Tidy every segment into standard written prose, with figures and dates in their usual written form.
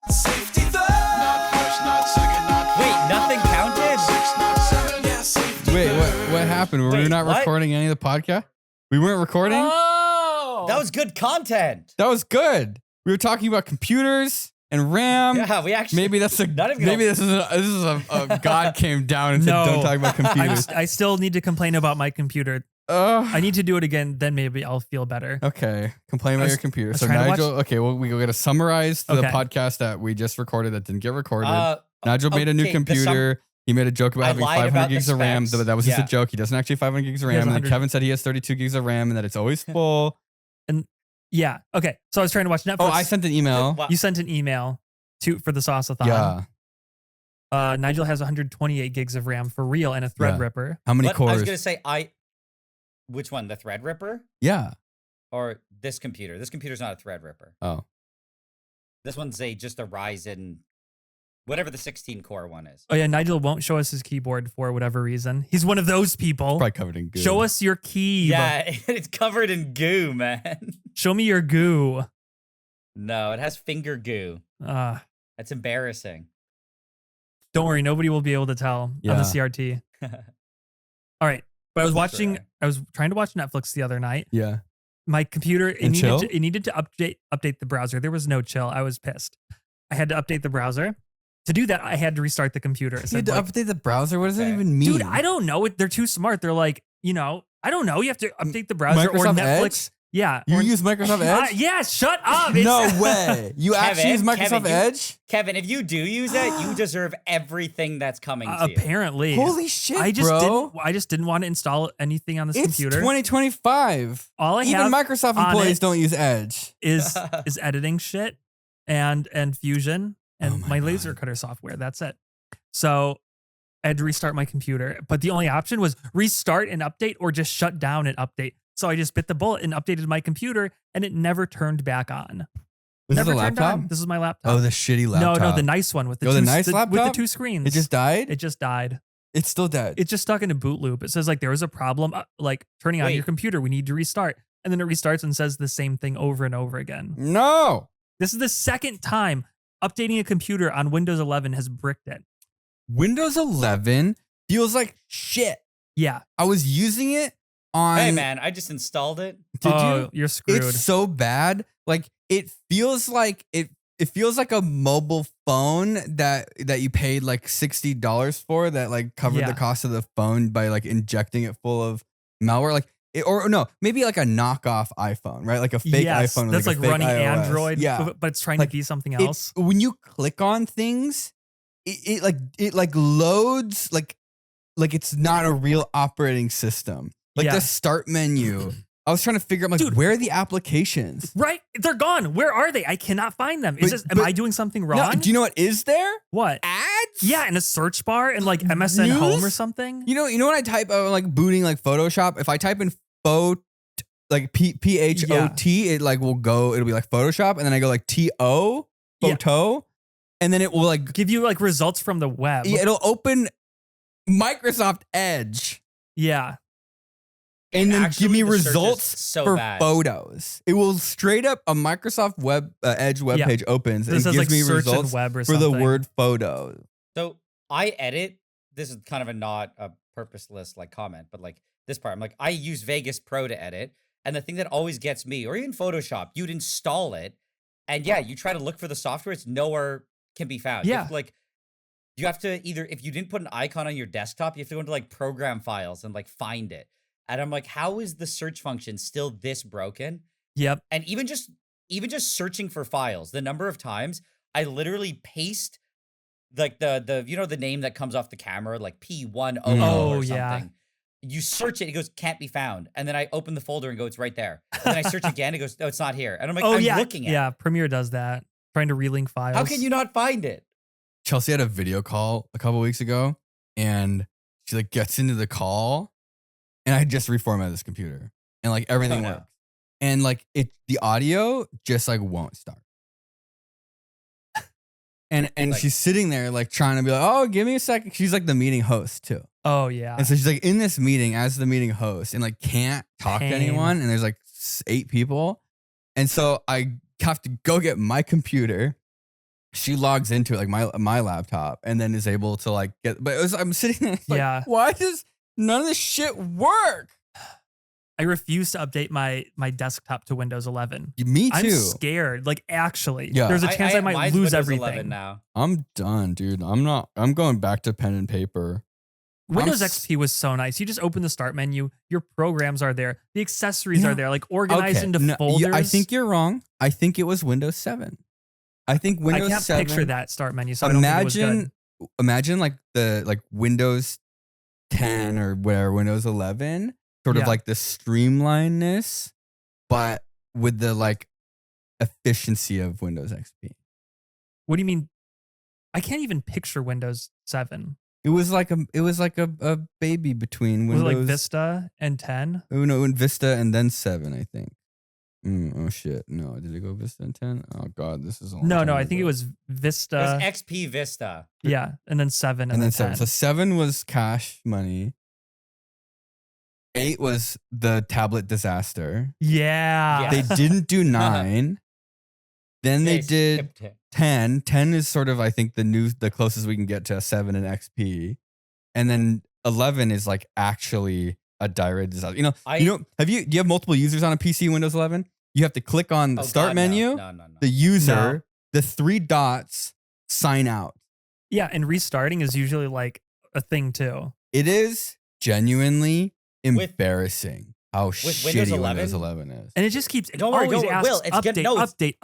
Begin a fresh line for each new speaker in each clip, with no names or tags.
Safety third. Not first, not second, not
Wait, nothing counted?
6, not 7. Yeah, safety
Wait,
third.
what happened? Were we
Wait,
not
what?
recording any of the podcast? We weren't recording?
Oh,
That was good content.
That was good. We were talking about computers and RAM.
Yeah, we actually.
Maybe that's a
Not even gonna-
maybe this is a God came down and said
No.
don't talk about computers.
I still need to complain about my computer. I need to do it again. Then maybe I'll feel better.
Okay, complain about your computer.
was
So
trying to
Nigel, okay, well we got to summarize the
Okay.
podcast that we just recorded that didn't get recorded. Nigel
okay,
made a new
the
computer. He made a joke about
I
having
lied
500
about the
gigs of RAM.
specs.
That was just a
Yeah.
joke. He doesn't actually have 500 gigs of
He has
RAM. And then
100.
Kevin said he has 32 gigs of RAM and that it's always full.
Yeah. Okay. So I was trying to watch Netflix.
Oh, I sent an email.
Wow.
You sent an email for the Sauce-a-thon.
Yeah.
Nigel has 128 gigs of RAM for real and a Threadripper.
How many
What?
cores?
I was gonna say which one? The Threadripper
Yeah.
or this computer? This computer's not a Threadripper.
Oh.
This one's just a Ryzen, whatever the 16 core one is.
Oh yeah, Nigel won't show us his keyboard for whatever reason. He's one of those people.
Probably covered in goo.
Show us your key.
Yeah, it's covered in goo, man.
Show me your goo.
No, it has finger goo.
Uh,
That's embarrassing.
don't worry, nobody will be able to tell on
Yeah.
the CRT. All right. But I was watching,
Sure.
I was trying to watch Netflix the other night.
Yeah.
My computer, it
And chill?
needed to update the browser. There was no chill. I was pissed. I had to update the browser. To do that, I had to restart the computer. It
You
said,
had to
like,
update the browser? What does that
Okay.
even mean?
dude, I don't know. They're too smart. They're like, I don't know. You have to update the browser or
Microsoft
Netflix.
Edge?
Yeah.
You
or-
use Microsoft Edge?
yeah, shut up.
No way. You actually use
Kevin,
Microsoft
you-
Edge?
Kevin, if you do use it, you deserve everything that's coming to you.
Apparently.
Holy shit,
I just
bro.
didn't want to install anything on this
It's
computer.
2025.
All I
Even
have
Microsoft
on
employees
it
don't use Edge.
is editing shit and Fusion and
Oh
my
my
laser
God.
cutter software. That's it. So I had to restart my computer, but the only option was restart and update or just shut down and update. So I just bit the bullet and updated my computer and it never turned back on.
This
never
is a
turned
laptop?
on. This is my laptop.
Oh, the shitty laptop.
No, the nice one with the
Oh,
two
the nice
with the
laptop?
two screens.
It just died?
It just died.
It's still dead.
It's just stuck in a boot loop. It says like there was a problem like turning on
Wait.
your computer. We need to restart. And then it restarts and says the same thing over and over again.
No.
This is the second time updating a computer on Windows 11 has bricked it.
Windows 11 feels like shit.
Yeah.
I was using it on.
Hey, man, I just installed it.
Did
Oh,
you?
you're screwed.
It's so bad. Like it feels like it feels like a mobile phone that you paid like $60 for that like covered
Yeah.
the cost of the phone by like injecting it full of malware. Like or no, maybe like a knockoff iPhone, right? Like a fake
yes,
iPhone.
that's
with,
like
a fake
running
iOS.
Android,
Yeah.
but it's trying
Like,
to be something
It-
else.
when you click on things, it loads like it's not a real operating system. Like
Yeah.
the start menu. I was trying to figure out like
Dude.
where are the applications?
Right? They're gone. Where are they? I cannot find them.
But-
Am
but-
I doing something
No,
wrong?
do you know what is there?
What?
Ads?
Yeah, in a search bar and like MSN
News?
Home or something.
You know when I type like booting like Photoshop, if I type in like PHOT, it like will go, it'll be like Photoshop, and then I go like TO, photo, and then it will like
Give you like results from the web.
yeah, it'll open Microsoft Edge
Yeah.
and then
Actually,
give me
the search is
results
so
for
bad.
photos. It will straight up a Microsoft web Edge web
Yeah.
page opens and
This says
gives
like
me
search and
results
web or
for
something.
the word photo.
So I edit. This is kind of not a purposeless like comment, but like this part, I'm like, I use Vegas Pro to edit. And the thing that always gets me, or even Photoshop, you'd install it. And yeah, you try to look for the software, it's nowhere can be found.
Yeah.
You have to either, if you didn't put an icon on your desktop, you have to go into like program files and like find it. And I'm like, how is the search function still this broken?
Yep.
And even just searching for files, the number of times I literally paste like the name that comes off the camera, like P100
Oh,
or
yeah.
something. You search it, it goes, can't be found. And then I open the folder and go, it's right there. And then I search again, it goes, no, it's not here. And I'm like,
Oh
I'm
yeah.
looking at
Yeah.
it.
Premiere does that. Trying to relink files.
How can you not find it?
Chelsea had a video call a couple weeks ago, and she like gets into the call, and I just reformatted this computer, and like everything
no.
works, and like the audio just like won't start, and
Like-
she's sitting there like trying to be like, oh, give me a second. She's like the meeting host too,
Oh yeah.
and so she's like in this meeting as the meeting host, and like can't talk to
Pain.
anyone, and there's like 8 people, and so I have to go get my computer. she logs into like my laptop and then is able to like get. But I'm sitting there like,
Yeah.
why does none of this shit work?
I refuse to update my desktop to Windows 11.
Me too.
I'm scared. Like actually,
Yeah.
there's a chance I might
mine's
lose
Windows 11
everything.
now.
I'm done, dude. I'm going back to pen and paper.
Windows XP was so nice. You just open the start menu, your programs are there, the accessories are there, like organized into folders.
I think you're wrong. I think it was Windows 7. I think Windows 7.
I can't picture that start menu, so I don't think it was good.
Imagine like the Windows 10 or whatever, Windows 11, sort of like the streamlinedness, but with the like efficiency of Windows XP.
What do you mean? I can't even picture Windows 7.
It was like a baby between
Was
Windows.
it like Vista and 10?
Oh no, in Vista and then 7, I think. Oh shit! No, did it go Vista and 10? Oh god, this is a long
No,
time
I think it
ago.
was Vista.
It was XP Vista.
Yeah, and then 7
and then 7.
10.
So 7 was cash money. 8 was the tablet disaster.
Yeah.
They didn't do 9. Then they did
skipped it.
10. 10 is sort of, I think, the closest we can get to a 7 and XP. And then 11 is like actually a direct disaster. Do you have multiple users on a PC Windows 11? You have to click on the start menu,
No.
the user,
No.
the 3 dots, sign out.
Yeah, and restarting is usually like a thing too.
It is genuinely embarrassing how
with
shitty
Windows
Windows
11?
11 is.
And it just keeps
Don't worry,
always
don't worry.
asks
Will, it's
update,
gonna- no,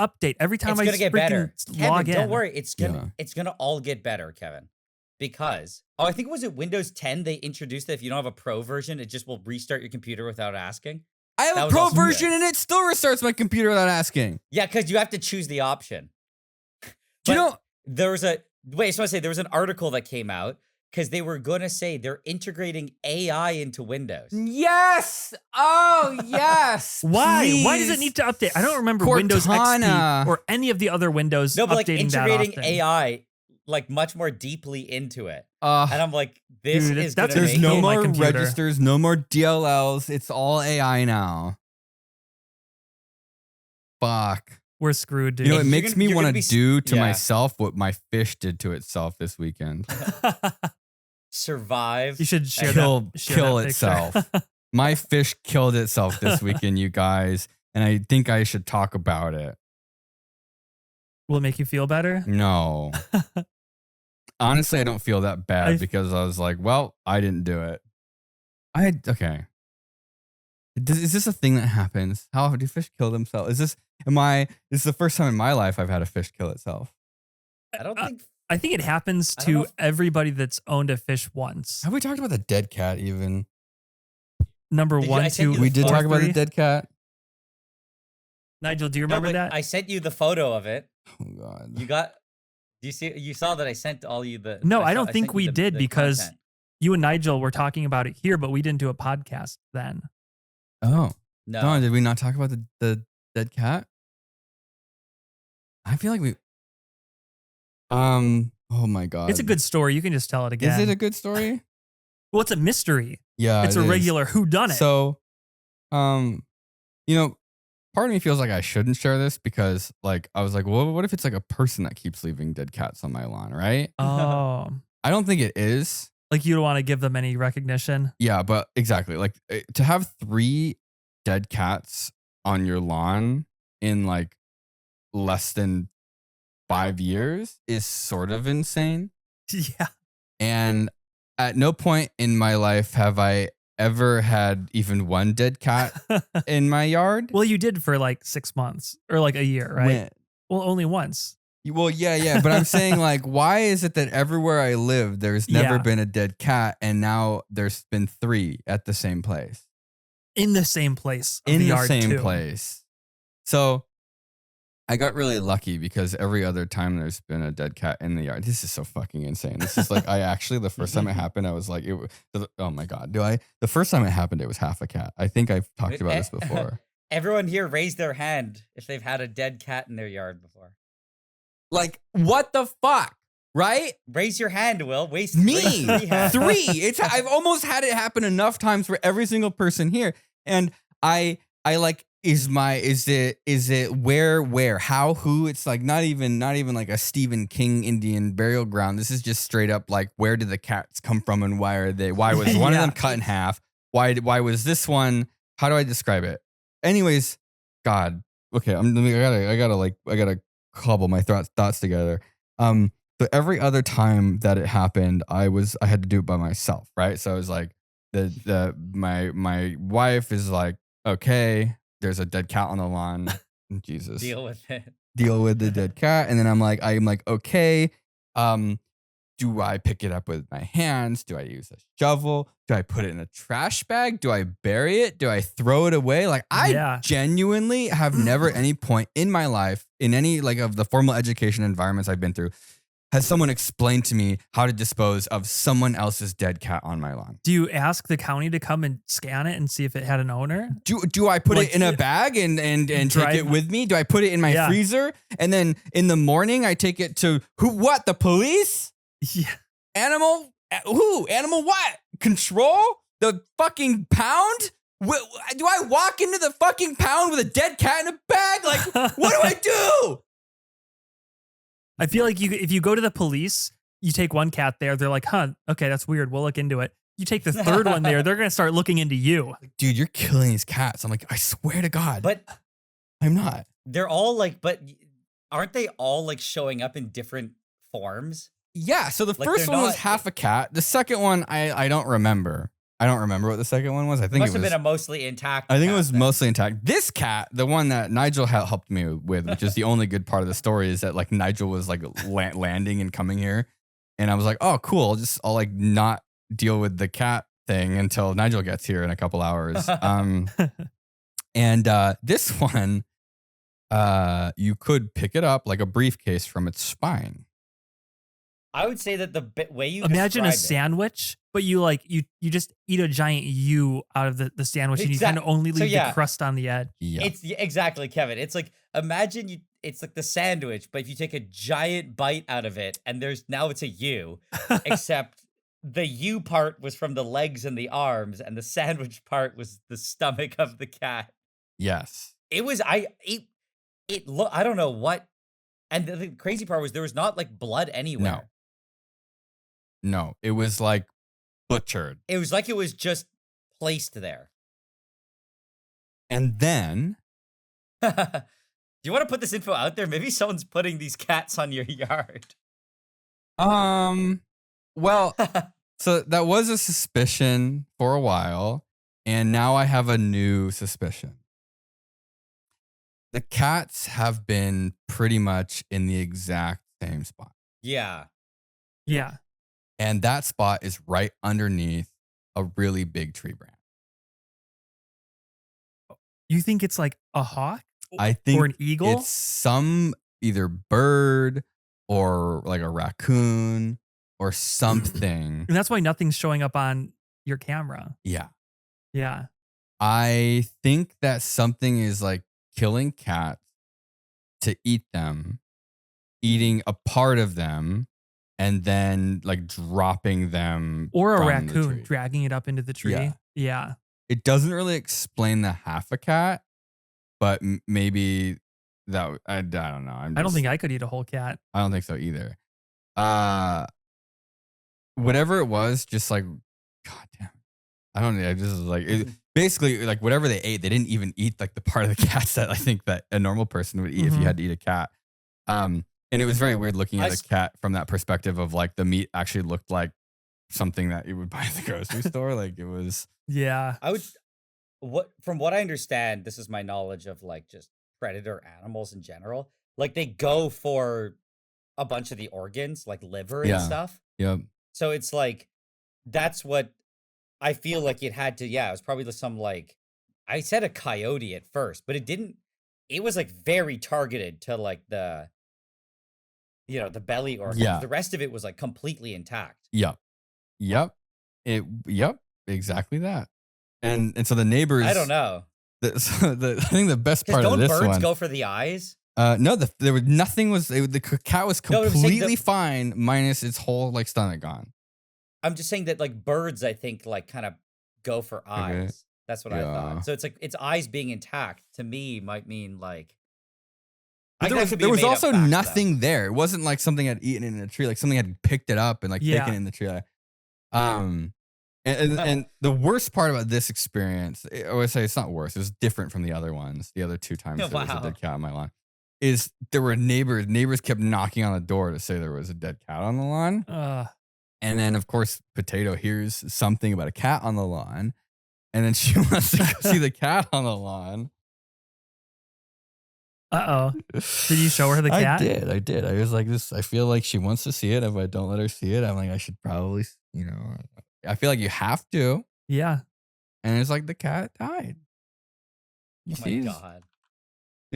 update every time
It's
I
gonna get better.
log
Kevin,
in.
don't worry. It's gonna all get better, Kevin. Because I think was it Windows 10 they introduced that if you don't have a pro version, it just will restart your computer without asking.
I have
That
a
was
pro
also
version
good.
and it still restarts my computer without asking.
Yeah, because you have to choose the option.
Do you
But
know?
there was a wait, so I say there was an article that came out because they were gonna say they're integrating AI into Windows.
Yes. Oh, yes.
Why? Why does
Please.
it need to update? I don't remember Windows
Cortana.
XP or any of the other Windows
No, but like
updating that
integrating
often.
AI like much more deeply into it. And I'm like, this
Dude,
is
that's-
gonna
There's
make
no
it-
my
more
computer.
registers, no more DLLs. It's all AI now. Fuck.
We're screwed, dude.
You know, it
You're
makes
gonna-
me
you're
want
gonna
to
be
do to
yeah.
myself what my fish did to itself this weekend.
survive.
You should share
Kill
that. Share that
itself.
picture.
My fish killed itself this weekend, you guys, and I think I should talk about it.
Will it make you feel better?
No. Honestly, I don't feel that bad because I was like, well, I didn't do it. Okay. Is this a thing that happens? How do fish kill themselves? This is the first time in my life I've had a fish kill itself.
I don't think
I think it happens
I don't know
to
if-
everybody that's owned a fish once.
Have we talked about the dead cat even?
Number
Did you-
1,
I sent
2,
you the
We did
photo.
talk about the
3.
dead cat.
Nigel, do you
No,
remember
but
that?
I sent you the photo of it.
Oh god.
You saw that I sent all you the
No, I
saw-
don't think
sent you
we
the-
did
the
because
content.
you and Nigel were talking about it here, but we didn't do a podcast then.
Oh.
No.
No, did we not talk about the dead cat? I feel like we oh my god.
It's a good story. You can just tell it again.
Is it a good story?
Well, it's a mystery.
Yeah.
It's
it
a
is.
regular whodunit.
So, part of me feels like I shouldn't share this because, like, I was like, well, what if it's like a person that keeps leaving dead cats on my lawn, right?
Oh,
I don't think it is.
like you don't want to give them any recognition.
Yeah, but exactly. Like, to have 3 dead cats on your lawn in like less than 5 years is sort of insane.
Yeah.
And at no point in my life have I ever had even one dead cat in my yard.
Well, you did for like 6 months or like a year, right?
When-
Well, only once.
Well, yeah, but I'm saying, like, why is it that everywhere I live, there's never
Yeah.
been a dead cat, and now there's been 3 at the same place,
In the same place. Of
in the
yard
same
too.
place? So I got really lucky because every other time there's been a dead cat in the yard. This is so fucking insane. This is like, the first time it happened, I was like, oh my god, the first time it happened, it was half a cat. I think I've talked about this before.
Everyone here raised their hand if they've had a dead cat in their yard before.
Like, what the fuck, right?
Raise your hand, Will. Raise
Me,
3 hands.
3. I've almost had it happen enough times for every single person here, and I like is it where how who? It's like not even like a Stephen King Indian burial ground. This is just straight up like, where did the cats come from and why was one of them cut in half? Why was this one? How do I describe it? Anyways, God. Okay, I gotta cobble my thoughts together. So every other time that it happened, I had to do it by myself, right? So it was like my wife is like, okay, there's a dead cat on the lawn. Jesus.
Deal with it.
Deal with the dead cat. And then I'm like, okay, do I pick it up with my hands? Do I use a shovel? Do I put it in a trash bag? Do I bury it? Do I throw it away? Like, I genuinely have never at any point in my life, in any like of the formal education environments I've been through, has someone explained to me how to dispose of someone else's dead cat on my lawn.
Do you ask the county to come and scan it and see if it had an owner?
Do I put it in a bag and take it with me? Do I put it in my freezer? And then in the morning I take it to what? The police?
Yeah.
Animal? Who? Animal what? Control? The fucking pound? Do I walk into the fucking pound with a dead cat in a bag? Like, what do I do?
I feel like if you go to the police, you take one cat there, they're like, huh, okay, that's weird. We'll look into it. You take the third one there, they're going to start looking into you.
Dude, you're killing these cats. I'm like, I swear to God.
But
I'm not.
They're all like, but aren't they all like showing up in different forms?
Yeah, so the first one was half a cat. The second one, I don't remember. I don't remember what the second one was. I think
it must have been a mostly intact.
I think it was mostly intact. This cat, the one that Nigel helped me with, which is the only good part of the story, is that like Nigel was like landing and coming here, and I was like, oh, cool. I'll like not deal with the cat thing until Nigel gets here in a couple hours. And this one, you could pick it up like a briefcase from its spine.
I would say that the way you
imagine a sandwich, but you just eat a giant U out of the sandwich, and you kind of only leave the crust on the edge.
Yeah.
It's exactly, Kevin. It's like, imagine it's like the sandwich, but if you take a giant bite out of it, and now it's a U, except the U part was from the legs and the arms, and the sandwich part was the stomach of the cat.
Yes.
It was I don't know what, and the crazy part was there was not like blood anywhere.
No, it was like butchered.
It was like it was just placed there.
And then,
do you want to put this info out there? Maybe someone's putting these cats on your yard.
Well, so that was a suspicion for a while, and now I have a new suspicion. The cats have been pretty much in the exact same spot.
Yeah.
Yeah.
And that spot is right underneath a really big tree branch.
You think it's like a hawk?
I think
or an eagle?
It's some either bird or like a raccoon or something.
And that's why nothing's showing up on your camera.
Yeah.
Yeah.
I think that something is like killing cats to eat them, eating a part of them, and then like dropping them.
Or a
from
raccoon dragging it up into the tree. Yeah.
It doesn't really explain the half a cat, but maybe that, I don't know.
I don't think I could eat a whole cat.
I don't think so either. Whatever it was, just like, God damn. I don't know. I just like, basically like whatever they ate, they didn't even eat like the part of the cats that I think that a normal person would eat if you had to eat a cat. And it was very weird looking at a cat from that perspective of like the meat actually looked like something that you would buy at the grocery store. Like it was.
Yeah.
From what I understand, this is my knowledge of like just predator animals in general. Like they go for a bunch of the organs, like liver and stuff.
Yep.
So it's like, that's what I feel like it had to, it was probably some like, I said a coyote at first, but it was like very targeted to like the belly organs.
Yeah.
The rest of it was like completely intact.
Yep. Exactly that. And so the neighbors,
I don't know.
I think the best part of this one.
Don't birds go for the eyes?
No, there was nothing. The cat was completely fine, minus its whole like stomach gone.
I'm just saying that like birds, I think like kind of go for eyes. That's what I
Yeah.
thought. So it's like its eyes being intact to me might mean like.
But
That could be
there
a
was
made-up
also
fact, though.
nothing there. It wasn't like something had eaten in a tree. Like something had picked it up and like
Yeah.
taken it in the tree. And the worst part about this experience, I would say it's not worse. It was different from the other ones. The other 2 times there was a
Wow.
dead cat on my lawn. Is there were neighbors. Neighbors kept knocking on the door to say there was a dead cat on the lawn. And then of course Potato hears something about a cat on the lawn, and then she wants to go see the cat on the lawn.
Did you show her the cat?
I did. I was like, this. I feel like she wants to see it. If I don't let her see it, I'm like, I should probably, I feel like you have to.
Yeah.
And it's like the cat died.
Oh my god.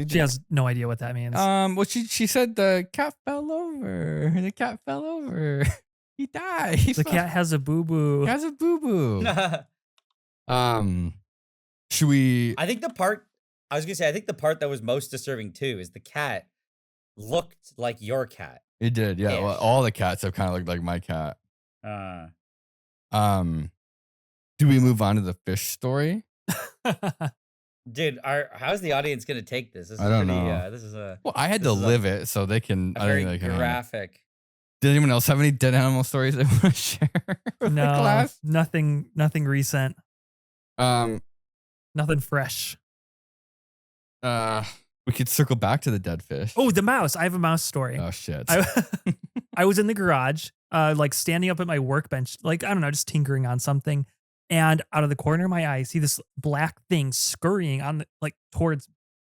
She has no idea what that means.
Well, she said the cat fell over. The cat fell over. He died.
The cat has a boo boo.
He has a boo boo. Should we?
I think the part that was most disturbing too is the cat looked like your cat.
It did, yeah. Well, all the cats have kind of looked like my cat. Do we move on to the fish story?
Dude, how's the audience gonna take this? This is
I don't know.
This is a
Well, I had to live it, so they can. I
very
think they can.
graphic.
Did anyone else have any dead animal stories they want to share with the
No,
class?
nothing recent. Nothing fresh.
We could circle back to the dead fish.
Oh, the mouse. I have a mouse story.
Oh shit.
I was in the garage, like standing up at my workbench, like, I don't know, just tinkering on something. And out of the corner of my eye, I see this black thing scurrying towards,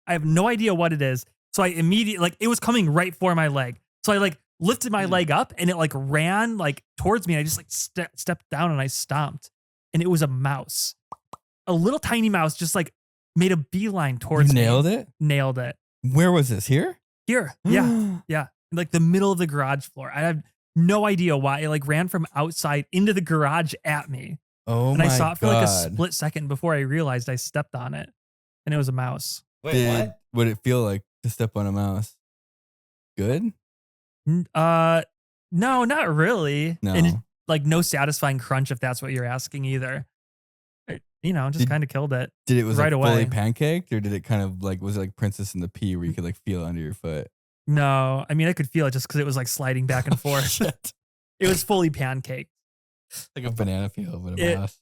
I have no idea what it is. So I immediately, like, it was coming right for my leg. So I like lifted my leg up and it like ran like towards me. And I just like stepped down and I stomped. And it was a mouse. A little tiny mouse just like made a beeline towards me.
Nailed it?
Nailed it.
Where was this? Here?
Here. Yeah. Yeah. Like the middle of the garage floor. I have no idea why. It like ran from outside into the garage at me.
Oh
and
my
I saw it for like a
God.
split second before I realized I stepped on it. And it was a mouse.
Wait, what?
What did it feel like to step on a mouse? Good?
No, not really.
No.
And like no satisfying crunch if that's what you're asking either. Just kind of killed it.
Did it was
right
like fully
away.
pancaked, or did it kind of like, was it like Princess and the Pea where you could like feel it under your foot?
No, I mean I could feel it just because it was like sliding back and forth.
Shit.
It was fully pancaked.
Like a banana peel, but a mouse.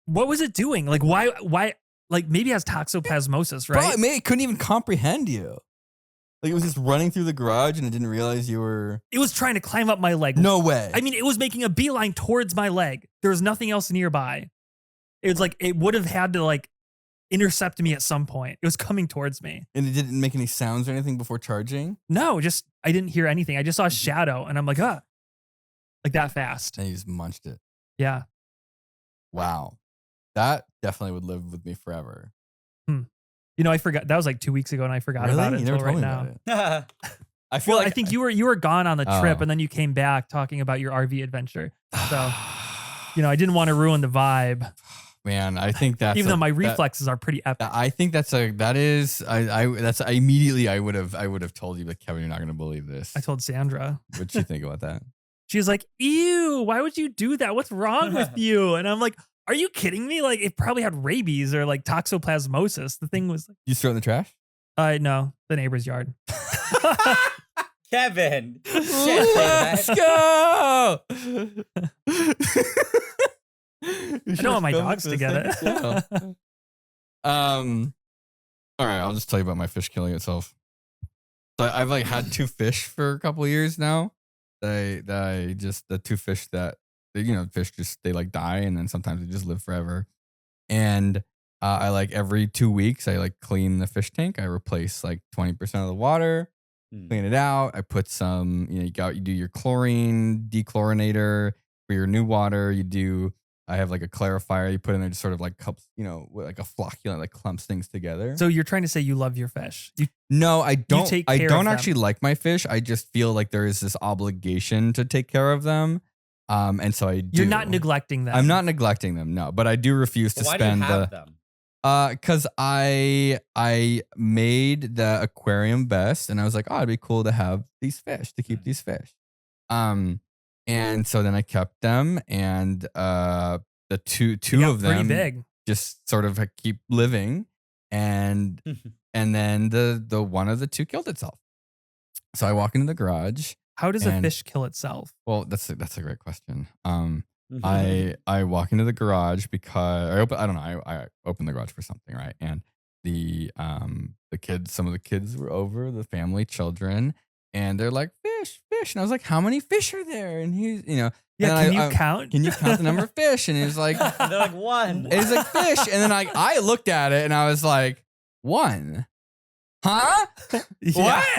What was it doing? Like why like maybe it has toxoplasmosis, right?
Bro, it couldn't even comprehend you. Like it was just running through the garage and it didn't realize you were.
It was trying to climb up my leg.
No way.
I mean, it was making a beeline towards my leg. There was nothing else nearby. It was like it would have had to like intercept me at some point. It was coming towards me.
And it didn't make any sounds or anything before charging?
No, just I didn't hear anything. I just saw a shadow and I'm like, like that fast.
And you just munched it.
Yeah.
Wow. That definitely would live with me forever.
I forgot. That was like 2 weeks ago and I forgot about it
You
until
never told
right
me
now.
about it. I feel like
I think you were gone on the trip
Oh.
and then you came back talking about your RV adventure. So, I didn't want to ruin the vibe.
Man, I think that's
Even though my reflexes are pretty epic.
I think I would have told you, but Kevin, you're not going to believe this.
I told Sandra.
What'd you think about that?
She was like, ew, why would you do that? What's wrong with you? And I'm like, are you kidding me? Like, it probably had rabies or like toxoplasmosis. The thing was like,
You throw it in the trash?
no, the neighbor's yard.
Kevin.
Let's go.
I don't want my dogs to get it.
All right, I'll just tell you about my fish killing itself. So I've like had 2 fish for a couple of years now. The 2 fish that fish just they like die and then sometimes they just live forever. And I like every 2 weeks I like clean the fish tank. I replace like 20% of the water, clean it out. I put some, you do your chlorine dechlorinator for your new water. I have like a clarifier you put in there, just sort of like cups, like a flocculent, like clumps things together.
So you're trying to say you love your fish?
No, I don't.
take
I
care
don't
of them.
actually like my fish. I just feel like there is this obligation to take care of them. And so I do.
You're not neglecting them.
I'm not neglecting them, no. But I do refuse to
Why do you
spend
have them?
because I made the aquarium best, and I was like, oh, it'd be cool to have these fish, to keep these fish. And so then I kept them, and the two
They got
of them
pretty big.
just sort of keep living, and then the one of the two killed itself. So I walk into the garage.
How does a
And-
fish kill itself?
Well, that's a great question. I walk into the garage because I opened the garage for something, right? And the kids, some of the kids were over, the family, children, and they're like, fish, and I was like, how many fish are there? And he's,
Yeah,
and
can you count?
Can you count the number of fish? And he was like,
They're like one.
it's like fish. And then I looked at it and I was like, one, huh?
Yeah.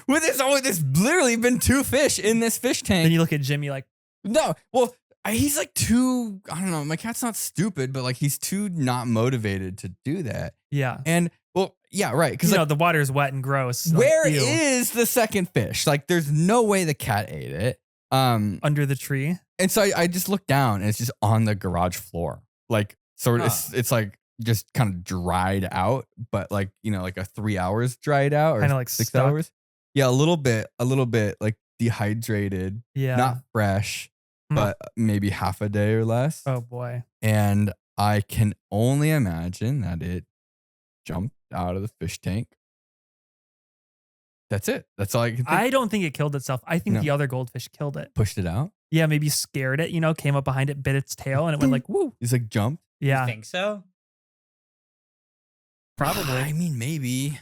Well, there's literally been 2 fish in this fish tank.
Then you look at Jimmy like,
No, well, he's like too, I don't know, my cat's not stupid, but like he's too not motivated to do that.
yeah.
And well, yeah, right. Because
You know, the water is wet and gross. like,
where
ew.
is the second fish? Like there's no way the cat ate it.
Under the tree?
And so I just looked down and it's just on the garage floor. Like sort of, it's like just kind of dried out, but like, like a 3 hours dried out or
Kinda like
6
stuck?
hours. Yeah, a little bit like dehydrated,
Yeah.
not fresh,
Hmm.
but maybe half a day or less.
Oh boy.
And I can only imagine that it jumped out of the fish tank. That's it. That's all I can think.
I don't think it killed itself. I think
No.
the other goldfish killed it.
Pushed it out.
Yeah, maybe scared it, came up behind it, bit its tail, and it went like, woo.
He's like jumped.
Yeah,
You think so?
probably.
I mean, maybe.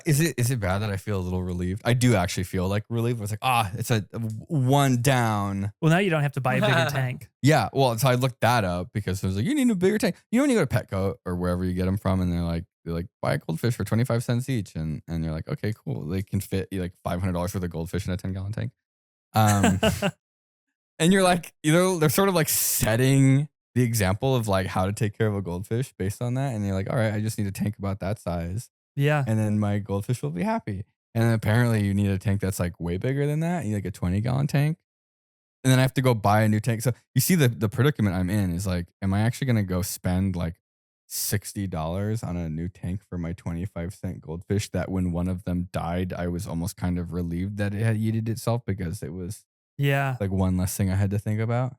Is it bad that I feel a little relieved? I do actually feel like relieved. It's like, it's a one down.
Well, now you don't have to buy a bigger tank.
Yeah. Well, so I looked that up because it was like, you need a bigger tank. You know, when you go to Petco or wherever you get them from, and they're like, buy a goldfish for 25 cents each. And you're like, okay, cool. They can fit you like $500 worth of goldfish in a 10-gallon tank. And you're like, they're sort of like setting the example of like how to take care of a goldfish based on that. And you're like, all right, I just need a tank about that size.
Yeah.
And then my goldfish will be happy. And then apparently you need a tank that's like way bigger than that. You need like a 20-gallon tank. And then I have to go buy a new tank. So you see the predicament I'm in is like, am I actually going to go spend like $60 on a new tank for my 25-cent goldfish that when one of them died, I was almost kind of relieved that it had yeeted itself because it was
Yeah.
like one less thing I had to think about.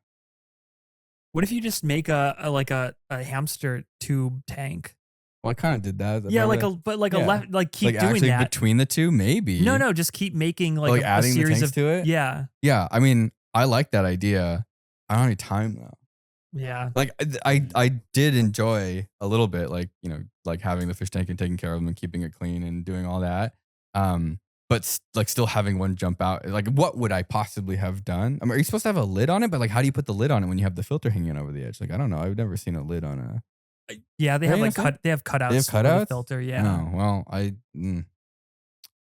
What if you just make a hamster tube tank?
Well, I kind of did that.
Yeah,
Remember that?
a
Yeah.
left, keep
like
doing
actually
that.
between the two, maybe.
No, just keep making
like
a
adding the
series
tanks
of
to it.
Yeah.
Yeah, I mean, I like that idea. I don't have any time though.
Yeah.
Like I did enjoy a little bit, like like having the fish tank and taking care of them and keeping it clean and doing all that. But like still having one jump out, like what would I possibly have done? I mean, are you supposed to have a lid on it? But like, how do you put the lid on it when you have the filter hanging over the edge? Like, I don't know. I've never seen a lid on a.
Yeah, they have
Right,
they have cutouts.
They have
for the
cutouts?
filter. Yeah.
No, well,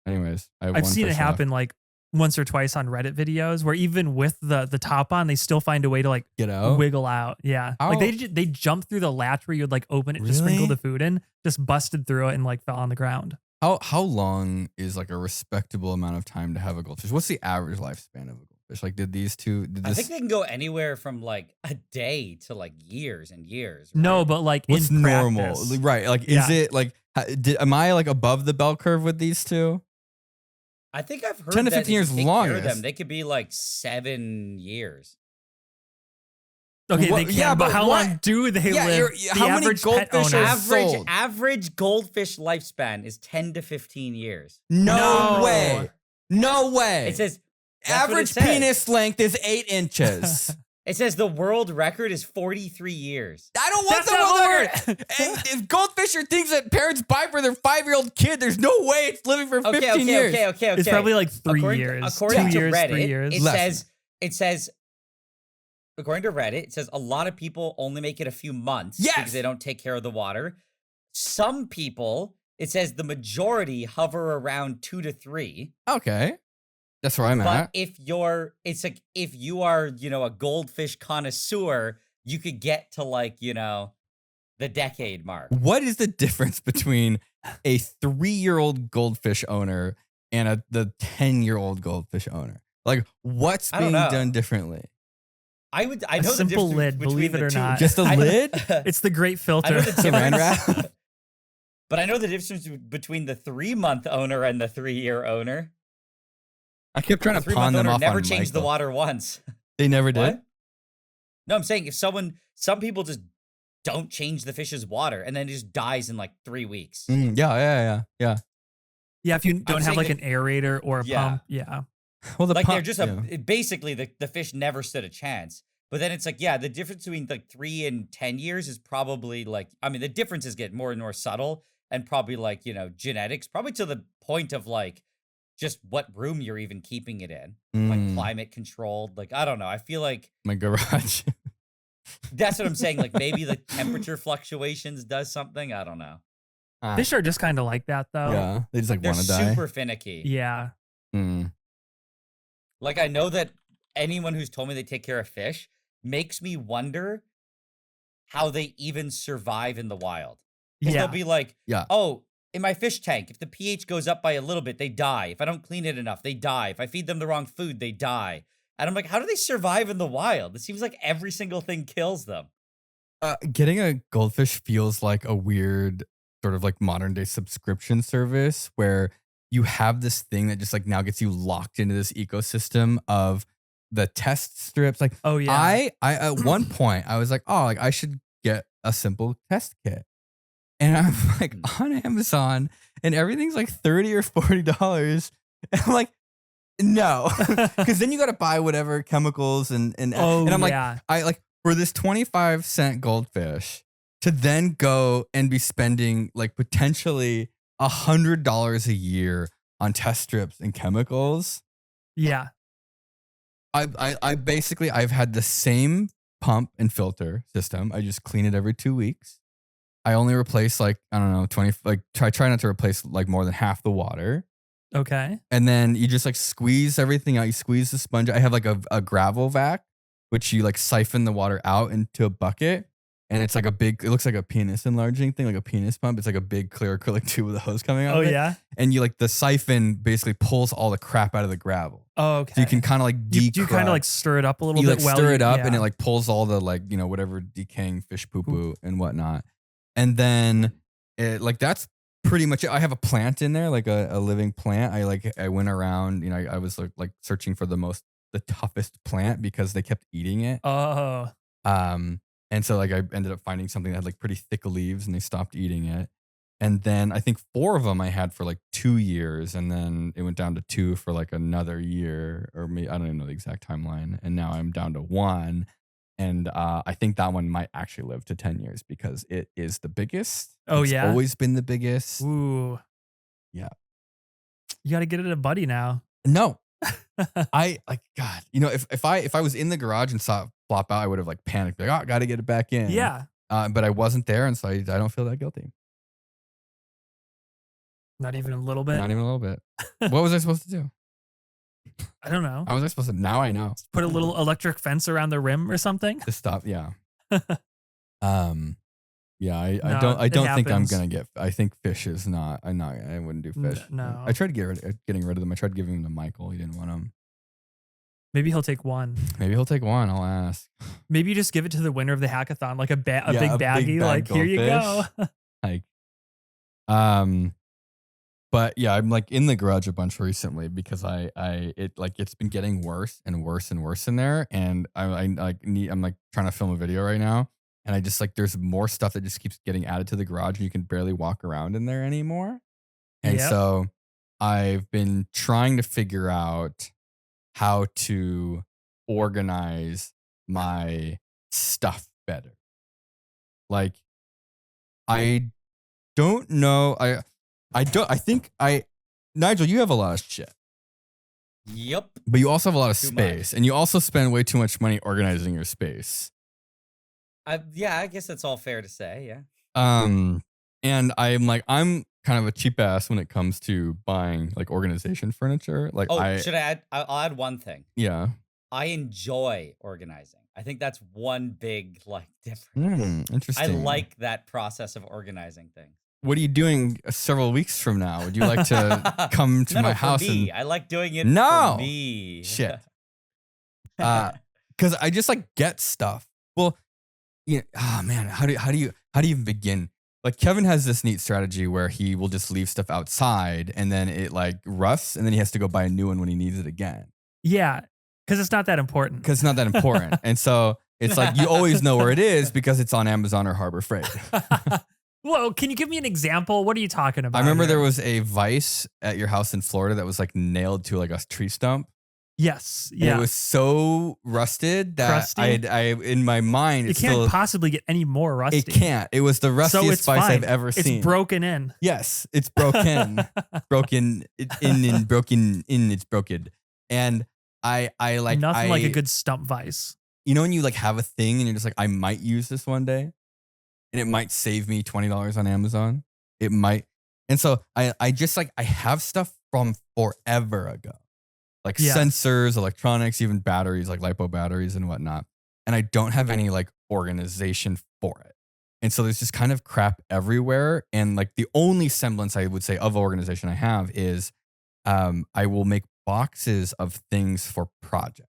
anyways, I have
I've
one
seen it
fish left.
happen like once or twice on Reddit videos where even with the top on, they still find a way to like
Get out.
wiggle out. Yeah. Like they jumped through the latch where you'd like open it to sprinkle
Really?
the food in, just busted through it and like fell on the ground.
How long is like a respectable amount of time to have a goldfish? What's the average lifespan of a goldfish? Like, did these two? Did
I
this?
think they can go anywhere from like a day to like years and years.
No,
right?
but like
What's
in
normal?
practice.
Right? Like,
Yeah.
is it like? Am I like above the bell curve with these two?
I think I've heard
10 to
that
15
if
years
you take care of
longest.
them, they could be like 7 years.
Okay,
What-
they can,
yeah,
but
but
how
what-
long do they
Yeah,
live?
you're-
The
how many
average pet
goldfish
owner.
are sold?
Average goldfish lifespan is 10 to 15 years.
No,
No.
way. No way.
It says that's what it
average
says.
penis length is 8 inches.
It says the world record is 43 years.
I don't want
That's
the
not
world
what
record. And if goldfish are things that parents buy for their 5-year-old kid, there's no way it's living for 15 years.
Okay.
It's probably like 3 years.
According
2
to
years,
Reddit,
3 years.
it says according to Reddit, it says a lot of people only make it a few months
Yes.
because they don't take care of the water. Some people, it says the majority hover around 2 to 3.
Okay. That's where I'm
But
at.
if you are, a goldfish connoisseur, you could get to like, the decade mark.
What is the difference between a 3-year-old goldfish owner and the 10-year-old goldfish owner? Like, what's
I don't
being
know.
done differently?
I know the
simple
difference
lid,
between
believe it
the
or
two.
not.
Just a
I know-
lid?
It's the great
I
filter.
know the
Saran
difference.
wrap?
But I know the difference between the 3-month owner and the 3-year owner.
I kept trying
The
to
3-month
pawn them
owner
off
never
on
changed the
Michael.
water once.
They never did?
What? No, I'm saying if some people just don't change the fish's water, and then it just dies in like 3 weeks.
Yeah.
Yeah, if you don't have
saying
like
that-
an aerator or a
Yeah.
pump. Yeah.
Well, the
Like
pump,
they're just
yeah.
basically the fish never stood a chance. But then it's like, yeah, the difference between like 3 and 10 years is probably like, I mean, the differences get more and more subtle, and probably like, genetics, probably to the point of like just what room you're even keeping it in, like climate controlled. Like, I don't know. I feel like
My garage.
that's what I'm saying. Like maybe the temperature fluctuations does something. I don't know.
Fish are just kind of like that though.
Yeah, they just like
They're
want to die.
super finicky.
Yeah.
Like I know that anyone who's told me they take care of fish makes me wonder how they even survive in the wild. 'Cause
Yeah.
they'll be like,
Yeah.
oh, in my fish tank, if the pH goes up by a little bit, they die. If I don't clean it enough, they die. If I feed them the wrong food, they die. And I'm like, how do they survive in the wild? It seems like every single thing kills them.
Getting a goldfish feels like a weird sort of like modern day subscription service where you have this thing that just like now gets you locked into this ecosystem of the test strips. Like,
Oh yeah.
I at one point I was like, oh, like I should get a simple test kit. And I'm like on Amazon and everything's like $30 or $40. And I'm like, no. Because then you gotta buy whatever chemicals and
Oh,
I'm like,
yeah.
I like for this 25-cent goldfish to then go and be spending like potentially $100 a year on test strips and chemicals.
Yeah.
I basically I've had the same pump and filter system. I just clean it every 2 weeks. I only replace like, I don't know, 20, like try not to replace like more than half the water.
Okay.
And then you just like squeeze everything out. You squeeze the sponge. I have like a gravel vac, which you like siphon the water out into a bucket. And it's like it looks like a penis enlarging thing, like a penis pump. It's like a big clear acrylic tube with a hose coming out
Oh
of it.
yeah.
And you like the siphon basically pulls all the crap out of the gravel.
Oh, okay.
So you can kind of like
you kind of like stir it up a little
you
bit.
like
while
stir
you-
it up and
yeah.
it like pulls all the like, whatever decaying fish poo poo and whatnot. And then it like that's pretty much it. I have a plant in there, like a living plant. I went around, I was like searching for the toughest plant because they kept eating it.
Oh.
And so like I ended up finding something that had like pretty thick leaves and they stopped eating it. And then I think 4 of them I had for like 2 years, and then it went down to 2 for like another year, or maybe I don't even know the exact timeline. And now I'm down to 1. And I think that one might actually live to 10 years because it is the biggest.
Oh,
It's
yeah?
always been the biggest.
Ooh.
Yeah.
You got to get it a buddy now.
No. I like God. If I was in the garage and saw it flop out, I would have like panicked, like, oh, got to get it back in.
Yeah.
But I wasn't there, and so I don't feel that guilty.
Not even a little bit.
Not even a little bit. What was I supposed to do?
I don't know.
How was I supposed to? Now I know.
Put a little electric fence around the rim or something.
To stop. Yeah. Yeah. I
No,
don't
it
think I'm
happens.
gonna get. I think fish is not. I wouldn't do fish.
No.
I tried getting rid of them. I tried giving them to Michael. He didn't want them.
Maybe he'll take one.
Maybe he'll take one. I'll ask.
Maybe you just give it to the winner of the hackathon, like a big
Yeah, a big
baggie.
bag
Like, here you go.
goldfish. Like, but yeah, I'm like in the garage a bunch recently because it's been getting worse and worse and worse in there, and I'm like trying to film a video right now, and I just like there's more stuff that just keeps getting added to the garage, and you can barely walk around in there anymore, and
Yep.
so I've been trying to figure out how to organize my stuff better. Like, I don't know. Nigel, you have a lot of shit,
Yep.
but you also have a lot of
Too
space, and you also spend way too much money organizing your space.
Yeah, I guess that's all fair to say. Yeah.
And I'm kind of a cheap ass when it comes to buying like organization furniture. Like
Oh, should I add? I'll add one thing.
yeah.
I enjoy organizing. I think that's one big difference. I
Interesting.
like that process of organizing things.
What are you doing several weeks from now? Would you like to come to
No,
my
for
house
me.
and
I like doing it
No!
for me.
Shit. Because I just like get stuff. Well, man, how do you even begin? Like Kevin has this neat strategy where he will just leave stuff outside and then it like rusts and then he has to go buy a new one when he needs it again
Yeah. Because it's not that important.
because it's not that important. And so It's like you always know where it is because it's on Amazon or Harbor Freight.
Well, can you give me an example? What are you talking about?
I remember
here?
there was a vise at your house in Florida that was like nailed to like a tree stump.
Yes.
And
Yeah.
it was so rusted that
Crusty?
I in my mind,
It
it's
can't
still,
possibly get any more rusty.
it can't. It was the
So
rustiest
it's
vise
fine.
I've ever seen.
It's broken in.
Yes, it's broken. Broken in, broken in, it's broken. And I like,
Nothing like a good stump vise.
you know, when you like have a thing and you're just like, I might use this one day and it might save me $20 on Amazon. It might. And so I just like, I have stuff from forever ago, like
Yeah.
sensors, electronics, even batteries, like LiPo batteries and whatnot. And I don't have any like organization for it. And so there's just kind of crap everywhere. And like the only semblance I would say of organization I have is I will make boxes of things for projects.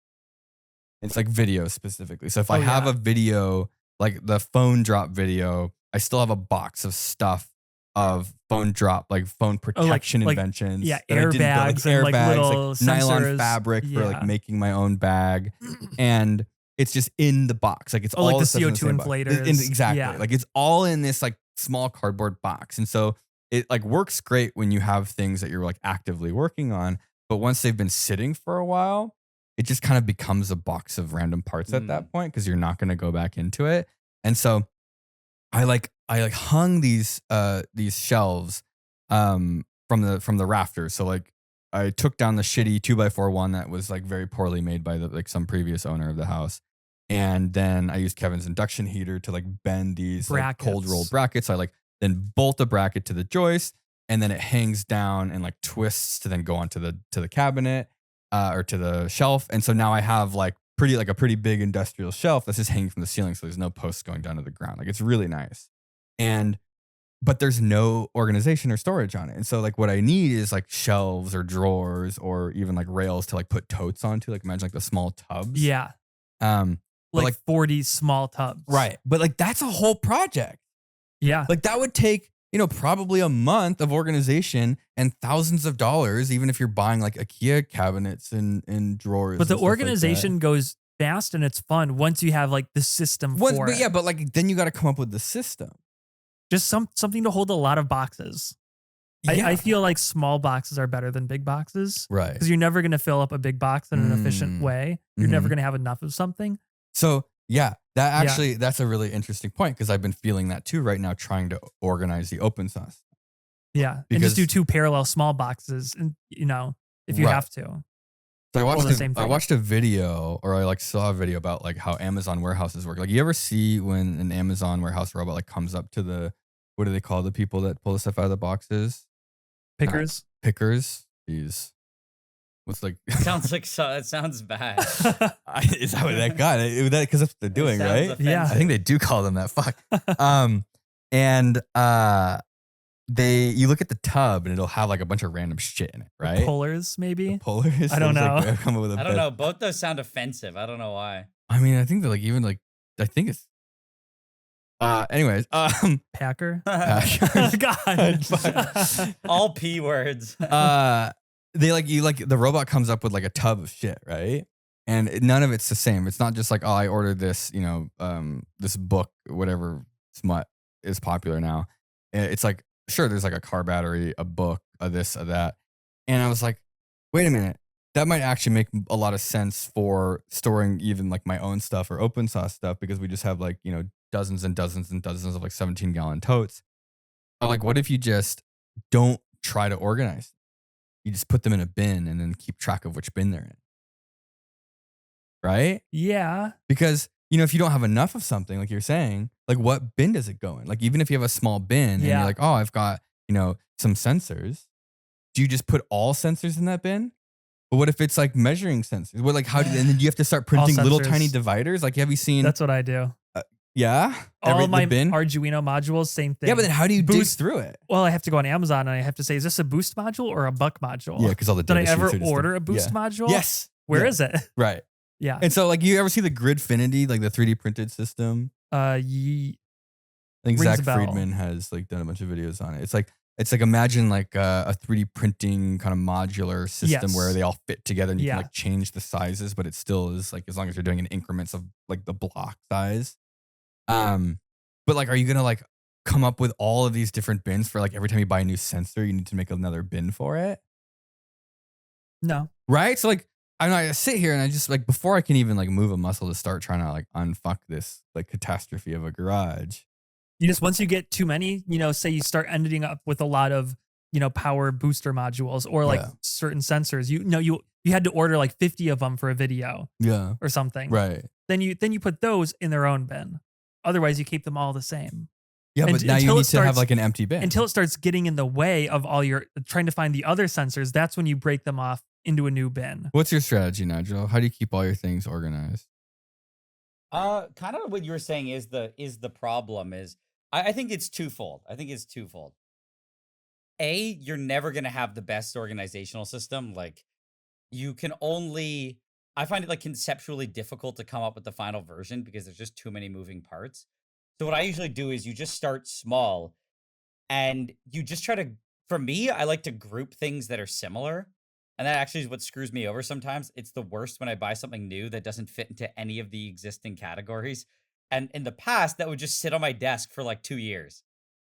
It's like video specifically. So if I have a video, like the phone drop video, I still have a box of stuff of phone drop, like phone protection
like,
inventions.
yeah,
that I didn't build,
airbags and, like, little
nylon
sensors.
fabric for like
Yeah.
making my own bag. And it's just in the box. Like it's all
like the
stuff in
CO2
same box.
inflators.
Exactly.
Yeah.
Like it's all in this like small cardboard box. And so it like works great when you have things that you're like actively working on. But once they've been sitting for a while, it just kind of becomes a box of random parts at that point because you're not going to go back into it. And so I hung these shelves from the rafters. So like I took down the shitty 2x4 one that was like very poorly made by some previous owner of the house. And then I used Kevin's induction heater to like bend these like cold rolled brackets. I like then bolt a bracket to the joist and then it hangs down and like twists to then go onto the cabinet or to the shelf. And so now I have like a pretty big industrial shelf that's just hanging from the ceiling. So there's no posts going down to the ground. Like it's really nice. But there's no organization or storage on it. And so like what I need is like shelves or drawers or even like rails to like put totes onto, like imagine like the small tubs.
Yeah. Like 40 small tubs.
Right. But like that's a whole project.
Yeah.
Like that would take, probably a month of organization and thousands of dollars, even if you're buying like IKEA cabinets and drawers.
But the organization goes fast and it's fun once you have like the system for it.
Yeah, but like then you got to come up with the system.
Just something to hold a lot of boxes.
Yeah.
I feel like small boxes are better than big boxes.
Right.
Because you're never going to fill up a big box in an efficient way. You're never going to have enough of something.
So yeah, that's a really interesting point because I've been feeling that too right now, trying to organize the open source.
Yeah.
Because,
and just do 2 parallel small boxes and if you have to.
So I watched a video or I like saw a video about like how Amazon warehouses work. Like you ever see when an Amazon warehouse robot like comes up to the, what do they call the people that pull the stuff out of the boxes?
Pickers.
Pickers. Jeez. What's like?
Sounds like it sounds bad.
Is that what that got? Because that's what they're doing, right?
Offensive.
Yeah.
I think they do call them that. Fuck. You look at the tub and it'll have like a bunch of random shit in it, right?
Pullers, maybe.
Pullers.
I don't know.
I don't know. Both those sound offensive. I don't know why.
I mean, I think they're like even like I think it's. Anyways,
Packer.
Packers.
God.
All P words.
They like you like the robot comes up with like a tub of shit, right? And none of it's the same. It's not just like, oh, I ordered this, this book, whatever smut is popular now. It's like, sure, there's like a car battery, a book, a this, a that. And I was like, wait a minute. That might actually make a lot of sense for storing even like my own stuff or open source stuff because we just have like, dozens and dozens and dozens of like 17-gallon totes. But like, what if you just don't try to organize? You just put them in a bin and then keep track of which bin they're in. Right?
Yeah.
Because, if you don't have enough of something, like you're saying, like what bin does it go in? Like even if you have a small bin and you're like, oh, I've got, some sensors. Do you just put all sensors in that bin? But what if it's like measuring sensors? What, like how and then you have to start printing little tiny dividers? Like have you seen?
That's what I do.
Yeah.
All my
bin?
Arduino modules, same thing.
Yeah, but then how do you dig through it?
Well, I have to go on Amazon and I have to say, is this a boost module or a buck module?
Yeah, because all the
Did I
data
ever
sheets are just
order a boost module?
Yes.
Where is it?
Right.
Yeah.
And so like you ever see the Gridfinity, like the 3D printed system? I think
Rings
Zach
a bell.
Friedman has like done a bunch of videos on it. It's like It's like imagine like a 3D printing kind of modular system where
Yes.
they all fit together and you
Yeah.
can like change the sizes, but it still is like as long as you're doing in increments of like the block size. But like, are you gonna like come up with all of these different bins for like every time you buy a new sensor, you need to make another bin for it?
No.
Right? So like I sit here and I just like before I can even like move a muscle to start trying to like unfuck this like catastrophe of a garage.
You just, once you get too many, say you start ending up with a lot of, power booster modules or like
Yeah.
certain sensors, you had to order like 50 of them for a video
Yeah.
or something.
Right.
Then you put those in their own bin. Otherwise you keep them all the same
Yeah, but now you
until it
need to have
starts-
like an empty bin.
until it starts getting in the way of all your trying to find the other sensors. That's when you break them off into a new bin.
What's your strategy, Nigel? How do you keep all your things organized?
Kind of what you were saying is the problem is I think it's twofold. You're never gonna have the best organizational system. Like you can only I find it like conceptually difficult to come up with the final version because there's just too many moving parts. So what I usually do is you just start small and you just try to for me, I like to group things that are similar. And that actually is what screws me over sometimes. It's the worst when I buy something new that doesn't fit into any of the existing categories. And in the past, that would just sit on my desk for like 2 years.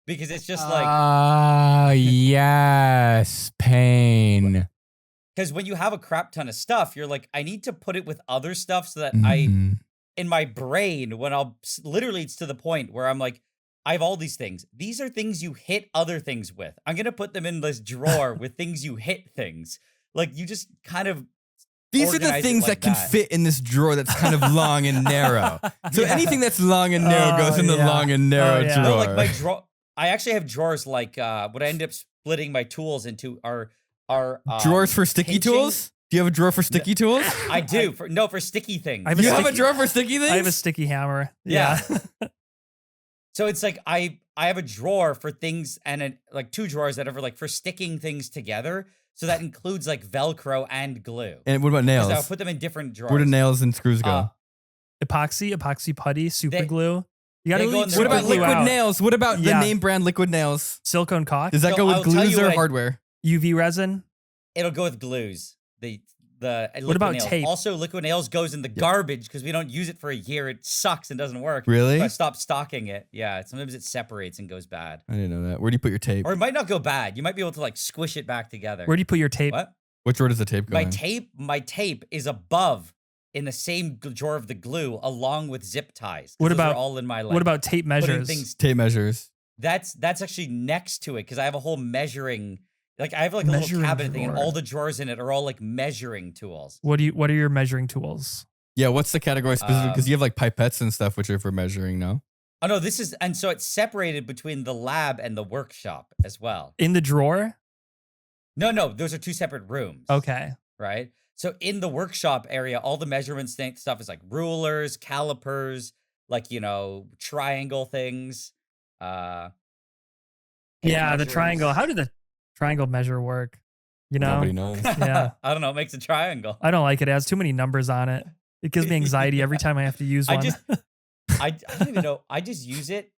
Because it's just like
yes, pain.
because when you have a crap ton of stuff, you're like, I need to put it with other stuff so that
Mhm.
in my brain, when literally it's to the point where I'm like, I have all these things. These are things you hit other things with. I'm going to put them in this drawer with things you hit things. Like you just kind of
These are the
organize it
things
like
that can fit in this drawer that's kind of long and narrow. So
Yeah.
anything that's long and narrow goes in the
yeah.
long and narrow
Oh, yeah.
drawer.
No, like my drawer. I actually have drawers like what I end up splitting my tools into are
Drawers for sticky
pinching-
tools? Do you have a drawer for sticky tools?
I do for sticky things.
I have a
You have a
sticky-
drawer for sticky things?
I have a sticky hammer.
Yeah. So it's like I have a drawer for things and like 2 drawers that are for like for sticking things together. So that includes like Velcro and glue.
And what about
'Cause I'll
nails?
put them in different drawers.
Where do nails and screws go?
Uh,
Epoxy putty, super
They-
glue. You gotta
they go
leave
in their
what
super
about
own
glue
liquid
out.
nails? What about
Yeah.
the name brand Liquid Nails?
Silicone caulk,
Does that
So
go with
I'll tell
glues
you
or
what
hardware?
UV resin.
It'll go with glues. The liquid
about
nails.
tape?
Also, liquid nails goes in the garbage because we don't use it for a year. It sucks and doesn't work.
Really?
So I stopped stocking it. Yeah, sometimes it separates and goes bad.
I didn't know that. Where do you put your tape?
Or it might not go bad. You might be able to like squish it back together.
Where do you put your tape?
What?
Which drawer does the tape go in?
My tape is above in the same drawer of the glue along with zip ties. 'Cause
What
those are
about-
all in my like,
What about tape
putting
measures?
things
Tape measures.
that's actually next to it because I have a whole measuring like I have like a little
Measuring
cabinet thing and
drawer.
all the drawers in it are all like measuring tools.
What are your measuring tools?
Yeah, what's the category specific? Because you have like pipettes and stuff, which are for measuring, no?
Oh no, this is and so it's separated between the lab and the workshop as well.
In the drawer?
No, those are 2 separate rooms.
Okay.
Right? So in the workshop area, all the measurements stuff is like rulers, calipers, like triangle things.
Yeah, the
measures.
triangle. How did the triangle measure work?
Nobody knows.
Yeah.
I don't know. It makes a triangle.
I don't like it. It has too many numbers on it. It gives me anxiety every time I have to use
I
one.
just, I don't even know. I just use it.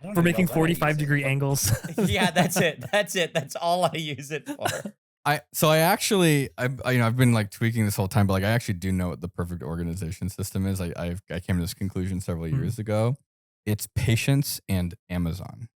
I don't
For
even know
making
when I use
45-degree angles.
Yeah, that's it. That's all I use it for.
I've been like tweaking this whole time, but like I actually do know what the perfect organization system is. I came to this conclusion several years ago. It's patience and Amazon.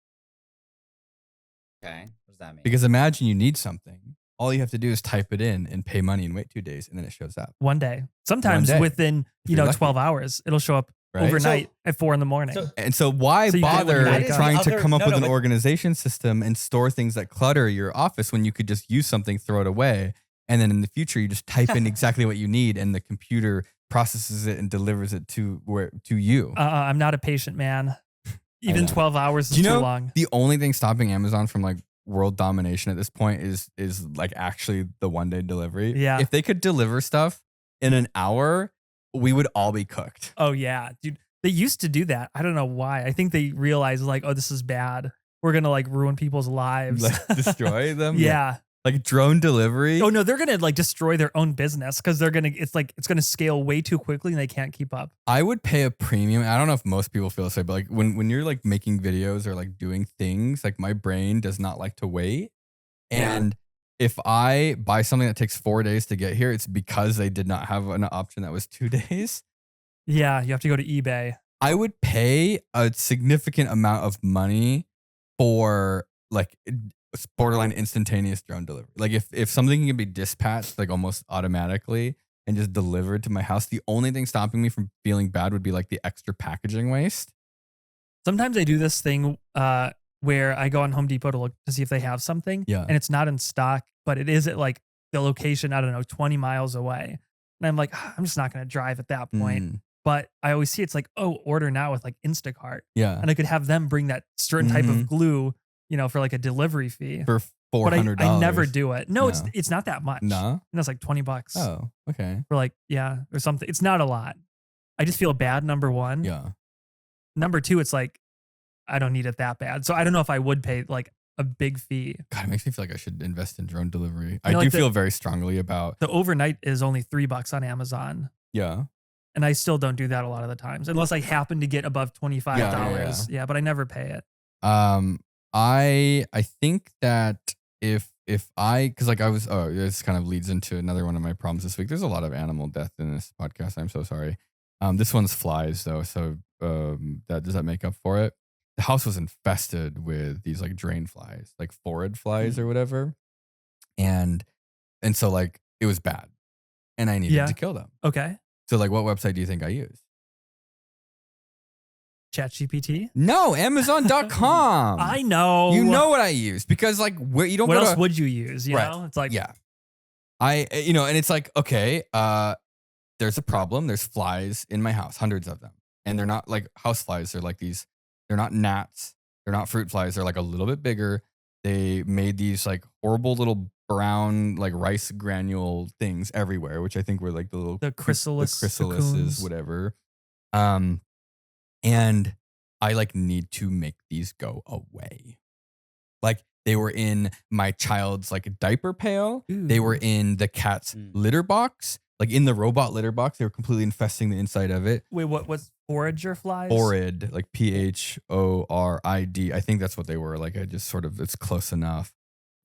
Okay. What does that mean?
Because imagine you need something. All you have to do is type it in and pay money and wait 2 days, and then it shows up.
One day. Sometimes
day,
within,
if you're lucky.
12 hours. It'll show up
Right?
overnight at 4 in the morning.
So-
And so why
So you do it when
bother
you wake up.
trying to
Other-
come up
no,
with
no,
an
but-
organization system and store things that clutter your office when you could just use something, throw it away, and then in the future you just type in exactly what you need and the computer processes it and delivers it to you.
I'm not a patient man. Even
know.
12 hours is
Do you
too
know
long.
the only thing stopping Amazon from like world domination at this point is like actually the 1-day delivery.
Yeah.
If they could deliver stuff in an hour, we would all be cooked.
Oh yeah, dude. They used to do that. I don't know why. I think they realized like, oh, this is bad. We're gonna like ruin people's lives.
Like destroy them.
Yeah.
Like drone delivery.
Oh no, they're gonna like destroy their own business because it's gonna scale way too quickly and they can't keep up.
I would pay a premium. I don't know if most people feel this way, but like when you're like making videos or like doing things, like my brain does not like to wait. And if I buy something that takes 4 days to get here, it's because they did not have an option that was 2 days.
Yeah, you have to go to eBay.
I would pay a significant amount of money for like borderline instantaneous drone delivery. Like if something can be dispatched like almost automatically and just delivered to my house, the only thing stopping me from feeling bad would be like the extra packaging waste.
Sometimes I do this thing where I go on Home Depot to look to see if they have something, and it's not in stock, but it is at like the location, I don't know, 20 miles away. And I'm like, I'm just not going to drive at that point. But I always see it's like, oh, order now with like Instacart.
Yeah.
And I could have them bring that certain type of glue, for like a delivery fee.
For $400.
But I never do it. No, it's not that much.
No?
And that's like $20.
Oh, okay.
For like, or something. It's not a lot. I just feel bad, number one.
Yeah.
Number two, it's like, I don't need it that bad. So I don't know if I would pay like a big fee.
God, it makes me feel like I should invest in drone delivery. I
know,
do
like
feel very strongly about.
The overnight is only $3 on Amazon.
Yeah.
And I still don't do that a lot of the times, unless I happen to get above $25. Yeah, but I never pay it.
I think that if I, because like I was, this kind of leads into another one of my problems this week. There's a lot of animal death in this podcast. I'm so sorry. This one's flies though, so does that make up for it? The house was infested with these like drain flies, like forage flies or whatever, and so like it was bad, and I needed to kill them.
Okay.
So like, what website do you think I use?
ChatGPT?
No, Amazon.com.
I know.
You know what I use because like where you don't.
What
go
else
to,
would you use? You know, it's like
and it's like okay, there's a problem. There's flies in my house, hundreds of them, and they're not like house flies. They're like these. They're not gnats. They're not fruit flies. They're like a little bit bigger. They made these like horrible little brown like rice granule things everywhere, which I think were like the chrysalises,
cocoons.
whatever. And I like need to make these go away. Like they were in my child's like diaper pail.
Ooh.
They were in the cat's litter box. Like in the robot litter box, they were completely infesting the inside of it.
Wait, what's forager flies?
Phorid, like PHORID. I think that's what they were. Like I just sort of, it's close enough.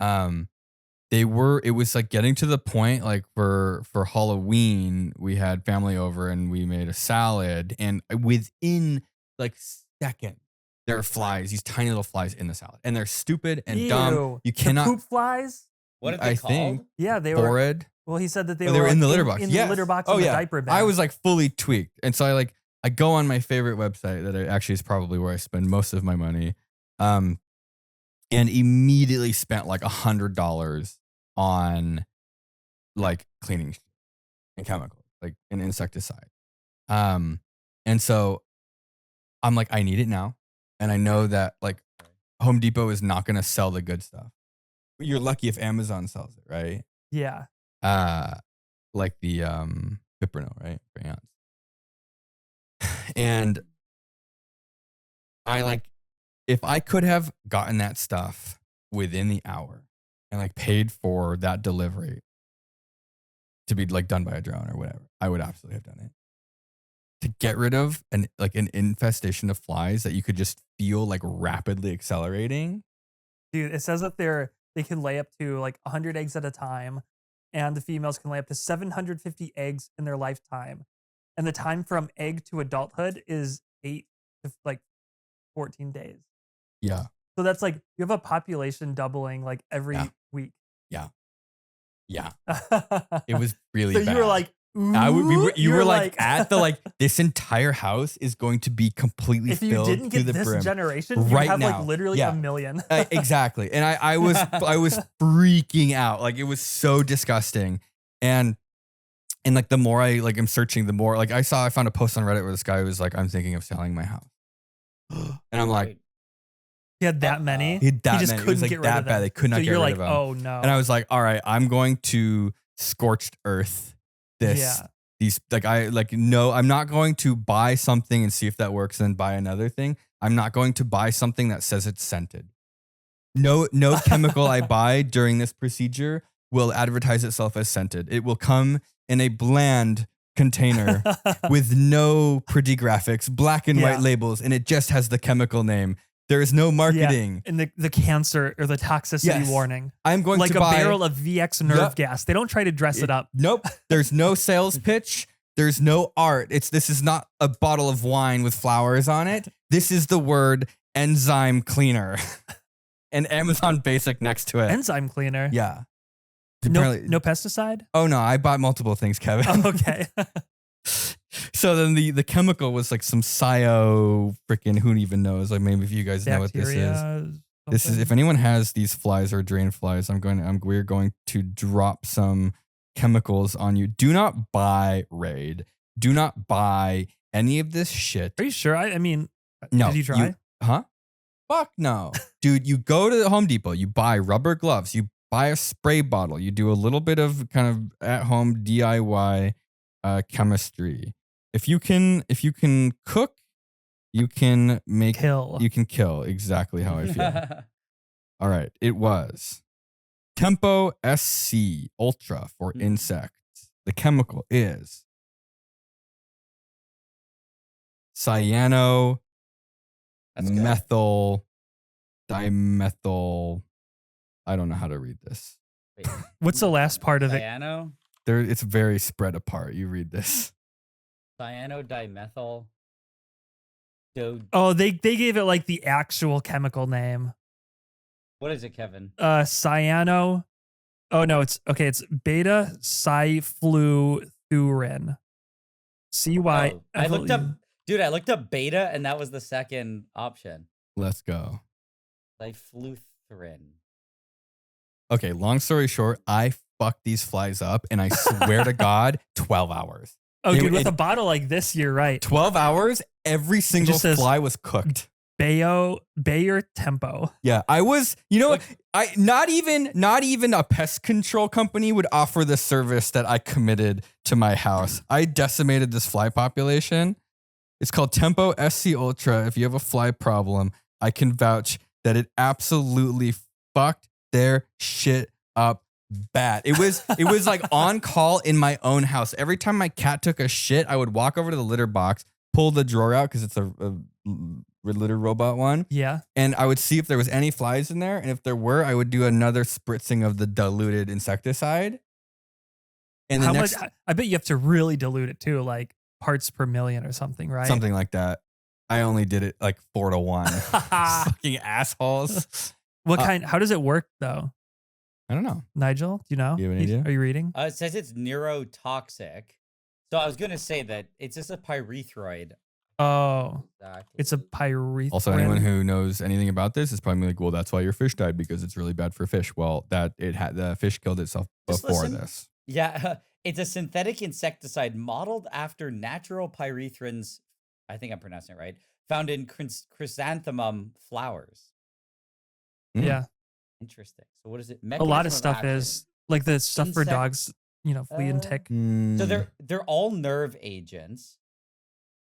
It was like getting to the point like for Halloween, we had family over and we made a salad, and within like seconds, there are flies, these tiny little flies in the salad, and they're stupid and dumb. You cannot.
The poop flies?
What are they called?
Think
Yeah, they were.
Phorid.
Well, he said that they
They were in the litter box.
In
Yes.
the litter box
Oh,
in the
yeah.
diaper bag.
I was like fully tweaked. And so I go on my favorite website that actually is probably where I spend most of my money. And immediately spent like $100 on like cleaning and chemicals, like an insecticide. And so I'm like, I need it now. And I know that like Home Depot is not going to sell the good stuff. But you're lucky if Amazon sells it, right?
Yeah.
Like the Piperno, right? Crayons. And I like, if I could have gotten that stuff within the hour and like paid for that delivery to be like done by a drone or whatever, I would absolutely have done it. To get rid of an infestation of flies that you could just feel like rapidly accelerating.
Dude, it says that they can lay up to like 100 eggs at a time, and the females can lay up to 750 eggs in their lifetime. And the time from egg to adulthood is 8 to like 14 days.
Yeah.
So that's like you have a population doubling like every week.
Yeah. It was really
so
bad.
you were like,
you were like at the like this entire house is going to be completely
if you
filled
didn't
to
get
the
this
brim
generation, you
right
have
now.
like literally
Yeah.
a million.
Exactly. And I was freaking out. Like it was so disgusting. And like the more I like am searching, the more like I found a post on Reddit where this guy was like, I'm thinking of selling my house. And I'm like,
He had that many.
he had that
just
many. It
couldn't
was like
get rid
that
of
bad.
them.
They could not
So
get
you're
rid
like,
of them.
oh no.
And I was like, all right, I'm going to scorched earth this.
Yeah.
These I'm not going to buy something and see if that works and then buy another thing. I'm not going to buy something that says it's scented. No chemical I buy during this procedure will advertise itself as scented. It will come in a bland container with no pretty graphics, black and white
Yeah.
labels, and it just has the chemical name. There is no marketing.
And the cancer or the toxicity
Yes.
warning.
I'm going
Like
to
a
buy
barrel of VX nerve
Yep.
gas. They don't try to dress it up.
Nope. There's no sales pitch. There's no art. This is not a bottle of wine with flowers on it. This is the word enzyme cleaner. And Amazon Basic next to it.
Enzyme cleaner.
Yeah.
No,
Apparently-
no pesticide?
Oh no, I bought multiple things, Kevin.
Oh, okay.
So then the chemical was like some freaking who even knows? Like maybe if you guys know what this is.
Bacteria.
This is
something?
if anyone has these flies or drain flies, we're going to drop some chemicals on you. Do not buy Raid. Do not buy any of this shit.
Are you sure? I mean,
No.
did you try?
Huh? Fuck no. Dude, you go to the Home Depot, you buy rubber gloves, you buy a spray bottle, you do a little bit of kind of at-home DIY chemistry. If you can cook, you can make
Kill.
you can kill. Exactly how I feel. All right. It was Tempo SC Ultra for insects. The chemical is cyano
That's good.
methyl dimethyl. I don't know how to read this.
Wait,
What's the last part of it?
cyano?
It's very spread apart. You read this.
Cyano-dimethyl.
Oh, they gave it like the actual chemical name.
What is it, Kevin?
Cyano. Oh no, it's beta cyfluorin. CY.
Oh, I looked up beta, and that was the second option.
Let's go.
Cyfluorin.
Okay, long story short, I fucked these flies up, and I swear to God, 12 hours.
Oh,
It-
dude, with
it-
a bottle like this, you're right.
12 hours, every single
says-
fly was cooked.
Bayer Tempo.
Yeah, I was, I not even a pest control company would offer the service that I committed to my house. I decimated this fly population. It's called Tempo SC Ultra. If you have a fly problem, I can vouch that it absolutely fucked their shit up bad. It was like on call in my own house. Every time my cat took a shit, I would walk over to the litter box, pull the drawer out because it's a litter robot one,
Yeah.
and I would see if there was any flies in there, and if there were, I would do another spritzing of the diluted insecticide. And the
How
next
much? I bet you have to really dilute it too, like parts per million or something, right?
something like that. I only did it like 4-1. Fucking assholes.
What kind? How does it work though?
I don't know.
Nigel, do you know?
You have any idea?
Are you reading?
It says it's neurotoxic. So I was gonna say that it's just a pyrethroid.
Oh,
Exactly.
it's a pyrethroid.
Also, anyone who knows anything about this is probably like, well, that's why your fish died because it's really bad for fish. Well, the fish killed itself
Just
before
listen.
this.
Yeah, it's a synthetic insecticide modeled after natural pyrethrins. I think I'm pronouncing it right. Found in chrysanthemum flowers.
Yeah,
Interesting. So what is it?
a lot
Mechanism
of stuff
action.
is like the stuff for
Insect-
dogs. Flea and tick.
So
Mm.
they're all nerve agents,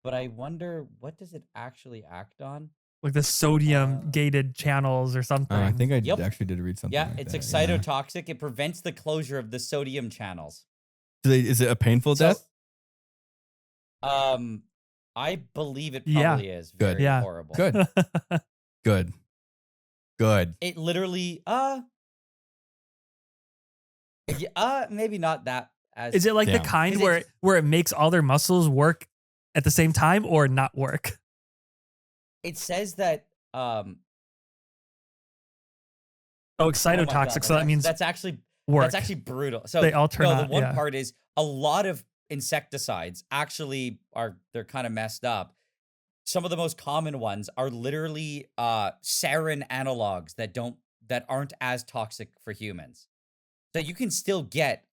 but I wonder what does it actually act on?
Like the sodium gated channels or something.
I think I
Yep.
actually did read something.
Yeah,
like
it's
that,
excitotoxic. It prevents the closure of the sodium channels.
Is it a painful
So,
death?
I believe it
Yeah.
probably is
Good.
very
Yeah.
horrible.
Good. Good. Good.
It literally maybe not that as
Is it like the
Damn.
kind
Is
where
it-
where it makes all their muscles work at the same time or not work?
it says that
Oh,
oh my
excitotoxic.
God,
So that means
that's actually
work.
that's actually brutal. So
They all turn
no,
on-
the one
yeah.
part is a lot of insecticides actually they're kind of messed up. Some of the most common ones are literally sarin analogs that aren't as toxic for humans. So you can still get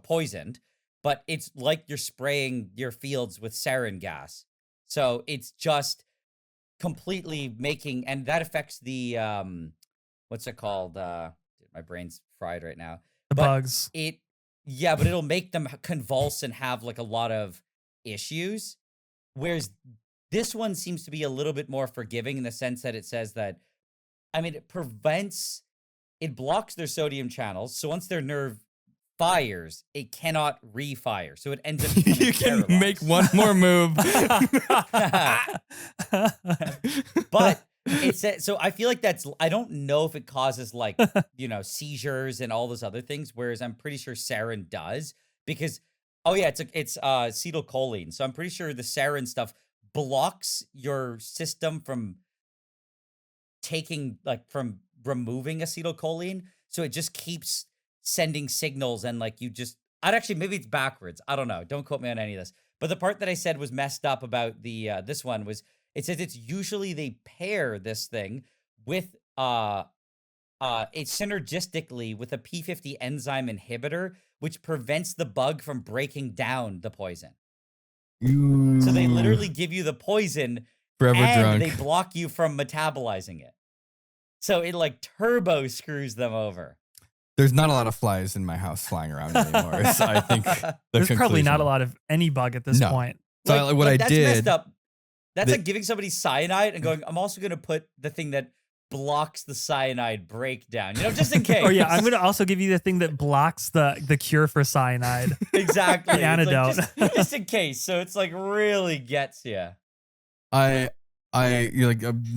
poisoned, but it's like you're spraying your fields with sarin gas. So it's just completely making, and that affects the what's it called? My brain's fried right now.
the
but
bugs.
But it'll make them convulse and have like a lot of issues. Whereas this one seems to be a little bit more forgiving in the sense that it says that I mean, it blocks their sodium channels. So once their nerve fires, it cannot refire. So it ends up becoming
You can
paralyzed.
make one more move.
But so I feel like I don't know if it causes like, seizures and all those other things, whereas I'm pretty sure sarin does, because it's acetylcholine. So I'm pretty sure the sarin stuff blocks your system from from removing acetylcholine. So it just keeps sending signals, and like maybe it's backwards. I don't know. Don't quote me on any of this. But the part that I said was messed up about the this one was, it says it's usually they pair this thing with it's synergistically with a P50 enzyme inhibitor, which prevents the bug from breaking down the poison. So they literally give you the poison
Forever
and
drunk.
they block you from metabolizing it. So it like turbo screws them over.
There's not a lot of flies in my house flying around anymore. So I think
There's probably not a lot of any bug at this
No.
point.
So what I
that's
did,
messed up. That's like giving somebody cyanide and going, I'm also going to put the thing that blocks the cyanide breakdown, just in case.
Oh yeah, I'm going to also give you the thing that blocks the cure for cyanide.
Exactly.
The antidote.
It's like, just in case. So it's like really gets you.
the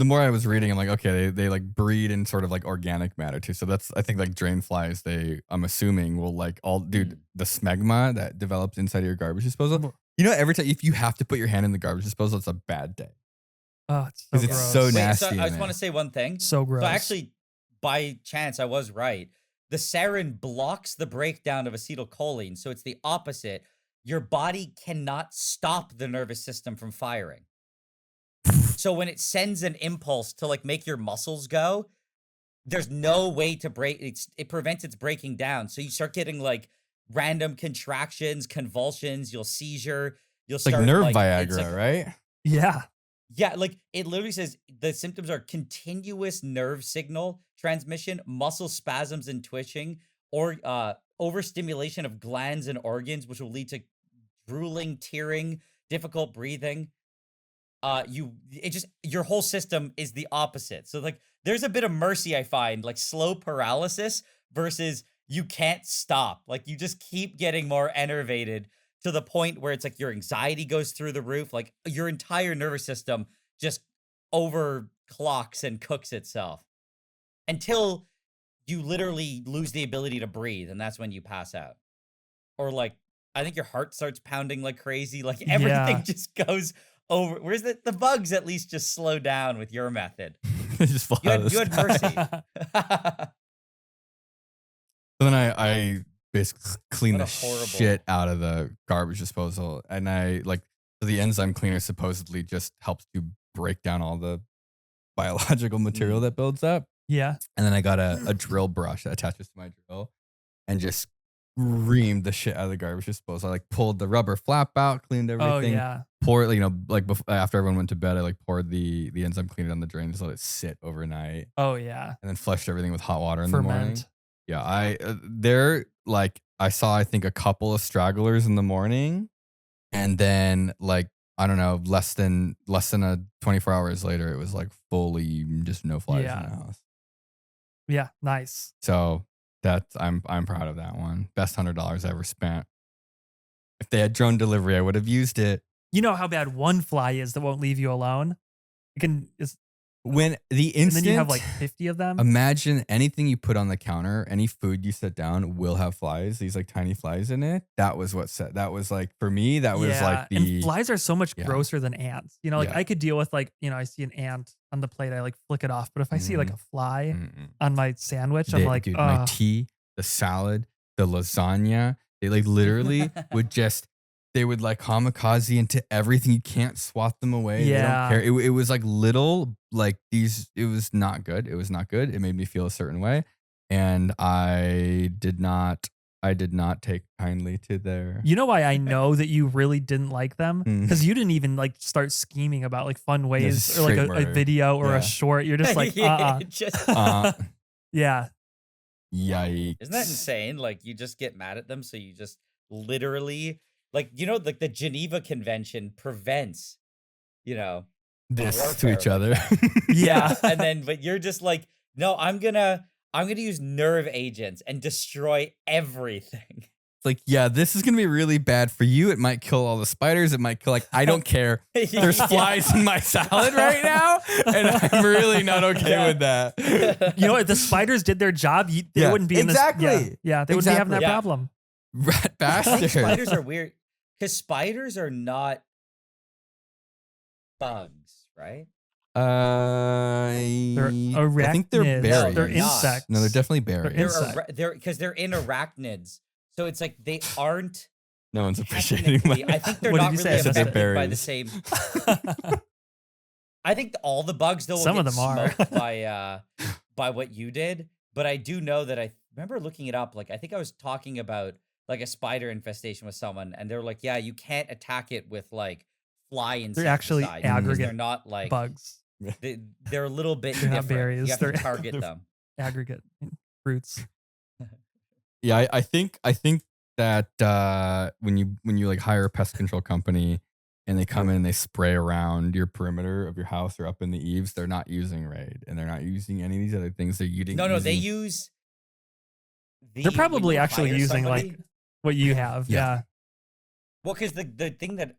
more I was reading, I'm like, okay, they like breed in sort of like organic matter too. So that's, I think, like drain flies, I'm assuming will like the smegma that develops inside of your garbage disposal. Every time, if you have to put your hand in the garbage disposal, it's a bad day.
Oh, it's so
Because
gross.
it's so
Wait,
nasty.
so I
in
just
there.
want to say one thing.
So gross.
So actually, by chance, I was right. The sarin blocks the breakdown of acetylcholine. So it's the opposite. Your body cannot stop the nervous system from firing. So when it sends an impulse to like make your muscles go, there's no way to break it prevents its breaking down. So you start getting like random contractions, convulsions, you'll seizure, you'll
It's like
start
nerve
it's
Viagra,
like-
right?
Yeah.
Yeah, like it literally says the symptoms are continuous nerve signal transmission, muscle spasms and twitching, or overstimulation of glands and organs, which will lead to drooling, tearing, difficult breathing. Your whole system is the opposite. So like there's a bit of mercy I find, like slow paralysis versus you can't stop. Like you just keep getting more enervated to the point where it's like your anxiety goes through the roof. Like your entire nervous system just overclocks and cooks itself until you literally lose the ability to breathe. And that's when you pass out. Or like, I think your heart starts pounding like crazy. Like everything just goes over. Whereas the bugs at least just slow down with your method.
It just
You had
flows.
mercy.
So then I basically clean
What
the
a horrible-
shit out of the garbage disposal, and the enzyme cleaner supposedly just helps you break down all the biological material that builds up.
Yeah.
And then I got a drill brush that attaches to my drill, and just reamed the shit out of the garbage disposal. I like pulled the rubber flap out, cleaned everything.
Oh yeah.
Poured, after everyone went to bed, I like poured the enzyme cleaner on the drain, just let it sit overnight,
Oh yeah.
and then flushed everything with hot water in the morning.
Ferment.
Yeah, I saw, I think, a couple of stragglers in the morning, and then like, I don't know, less than a 24 hours later, it was like fully just no flies in
Yeah.
the house.
Yeah. Nice.
So I'm proud of that one. Best $100 I ever spent. If they had drone delivery, I would have used it.
You know how bad one fly is that won't leave you alone?
When the
And
instant,
then you have like 50 of them.
imagine anything you put on the counter, any food you set down will have flies, these like tiny flies in it. That was that was like, for me, that was like
and flies are so much
Yeah.
grosser than ants. You know, like
Yeah.
I could deal with like, I see an ant on the plate, I like flick it off. But if I see like a fly
Mm-mm.
on my sandwich, I'm like,
Dude, my
"Ugh."
tea, the salad, the lasagna, they like literally they would like kamikaze into everything. You can't swat them away.
Yeah.
They don't care. It was like little, like these, it was not good. It was not good. It made me feel a certain way. And I did not take kindly to their.
You know why I know that you really didn't like them?
Mm.
Because you didn't even like start scheming about like fun ways
just
or like
straight
a
murder.
video or
Yeah.
a short. You're just like,
Just-
Yeah.
Yikes.
Isn't that insane? Like you just get mad at them, so you just literally like like the Geneva Convention prevents,
This
warfare
to each
like
other.
that.
Yeah.
And then but you're just like No, I'm gonna use nerve agents and destroy everything.
Like, yeah, this is gonna be really bad for you. It might kill all the spiders. It might kill, like, I don't care. There's
Yeah.
flies in my salad right now, and I'm really not okay
Yeah.
with that.
You know, if the spiders did their job, they
Yeah,
wouldn't be in
exactly.
this. Yeah, they wouldn't be having that
Yeah.
problem.
Rat
I think
bastard.
spiders are weird because spiders are not bugs, right?
I think they're
arachnids.
berries.
They're
Not.
insects.
No, they're definitely berries.
insects.
They're because they're in arachnids, so it's like they aren't.
No one's appreciating my.
technically- I think they're
What did
not
you
really
say? I said
affected by the
berries.
same. I think all the bugs though will
Some
get
of them are.
smoked by what you did, but I do know that I remember looking it up. Like I think I was talking about like a spider infestation with someone, and they were like, "Yeah, you can't attack it with like fly insecticide.
They're actually
because
aggregate
They're not like
bugs,
they're a little bit
They're not
different.
berries,
You have to
they're-
target them.
aggregate fruits.
Yeah, I think that when you like hire a pest control company and they come in and they spray around your perimeter of your house or up in the eaves, they're not using Raid and they're not using any of these other things. They're using
No, they use.
They're probably
when you
actually
hire
using
somebody-
like what you have.
Yeah.
Yeah.
Well, because the thing that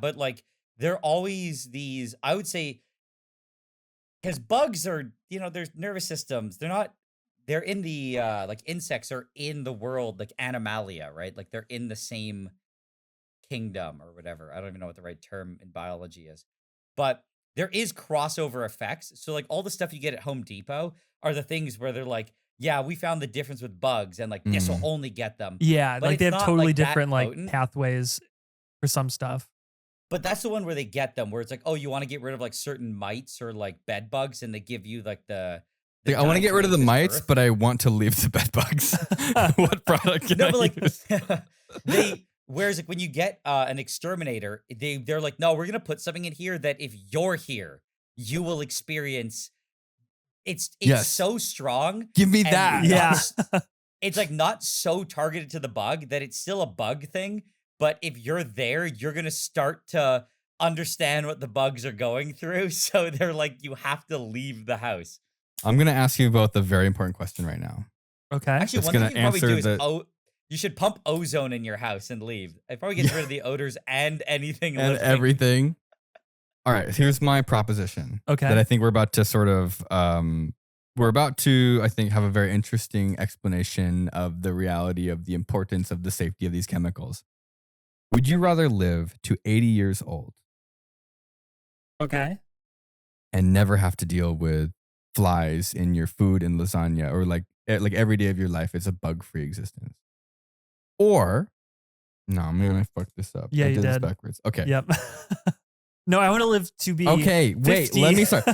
but like they're always these. I would say because bugs are there's nervous systems. They're in the like insects are in the world like Animalia, right? Like they're in the same kingdom or whatever. I don't even know what the right term in biology is, but there is crossover effects. So like all the stuff you get at Home Depot are the things where they're like, yeah, we found the difference with bugs, and like this will only get them.
Yeah.
But
Like they
it's
have
not,
totally
like, that
different like
potent.
pathways for some stuff.
But that's the one where they get them, where it's like, oh, you want to get rid of like certain mites or like bed bugs, and they give you like the
Like, I want to get rid of the
diatomaceous
mites,
earth.
but I want to leave the bed bugs. What product can
No,
I
but like
use?
whereas like when you get an exterminator, they're like, no, we're gonna put something in here that if you're here, you will experience. It's
Yes.
so strong.
Give me
and
that.
not
Yeah.
s- it's like not so targeted to the bug that it's still a bug thing. But if you're there, you're gonna start to understand what the bugs are going through. So they're like, you have to leave the house.
I'm going to ask you both a very important question right now.
Okay.
Actually,
That's
one thing
gonna
you can probably do is
answer
you should pump ozone in your house and leave. It probably gets rid of the odors and anything
And
living.
everything. All right, here's my proposition.
Okay.
That I think we're about to sort of, we're about to, I think, have a very interesting explanation of the reality of the importance of the safety of these chemicals. Would you rather live to 80 years old
Okay.
and never have to deal with flies in your food and lasagna, or like every day of your life it's a bug-free existence? Or, no, I'm gonna fuck this up.
Yeah,
I
you
did this
did.
backwards. Okay.
Yep. No, I want to live to be
Okay, wait,
50.
let me start.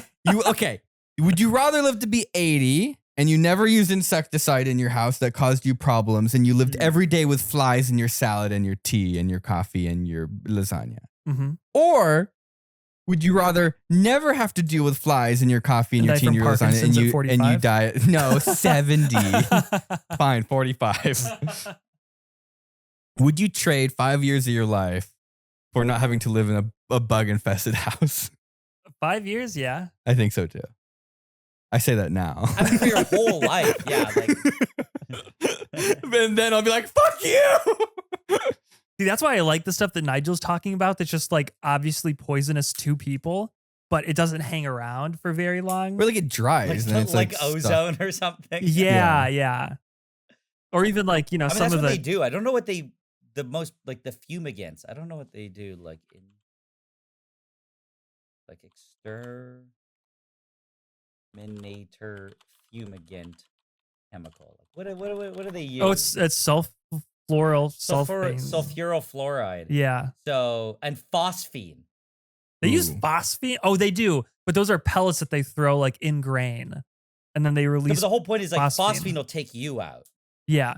Would you rather live to be 80 and you never used insecticide in your house that caused you problems, and you lived every day with flies in your salad and your tea and your coffee and your lasagna?
Mhm.
Or would you rather never have to deal with flies in your coffee and
And
your
die
tea and
from
your lasagna, and
Parkinson's at
you
45?
die? No, 70. Fine, 45. Would you trade 5 years of your life for not having to live in a bug-infested house?
5 years, yeah.
I think so too. I say that now.
I mean, for your whole life, yeah. Like,
And then I'll be like, fuck you.
See, that's why I like the stuff that Nigel's talking about that's just like obviously poisonous to people, but it doesn't hang around for very long.
Or like it dries. and then it's
like
like stuck.
ozone or something.
Yeah. Or even like,
I mean,
some
that's
of
what
the
they do. I don't know what the most like the fumigants. I don't know what they do like in like exterminator fumigant chemical. Like, what do they use?
Oh, it's sulfuryl sulfate.
sulfurofluoride.
Yeah.
So and phosphine.
They use
Ooh.
phosphine. Oh, they do. But those are pellets that they throw like in grain. And then they
No, but
release.
the whole point is like
phosphine.
phosphine will take you out.
Yeah.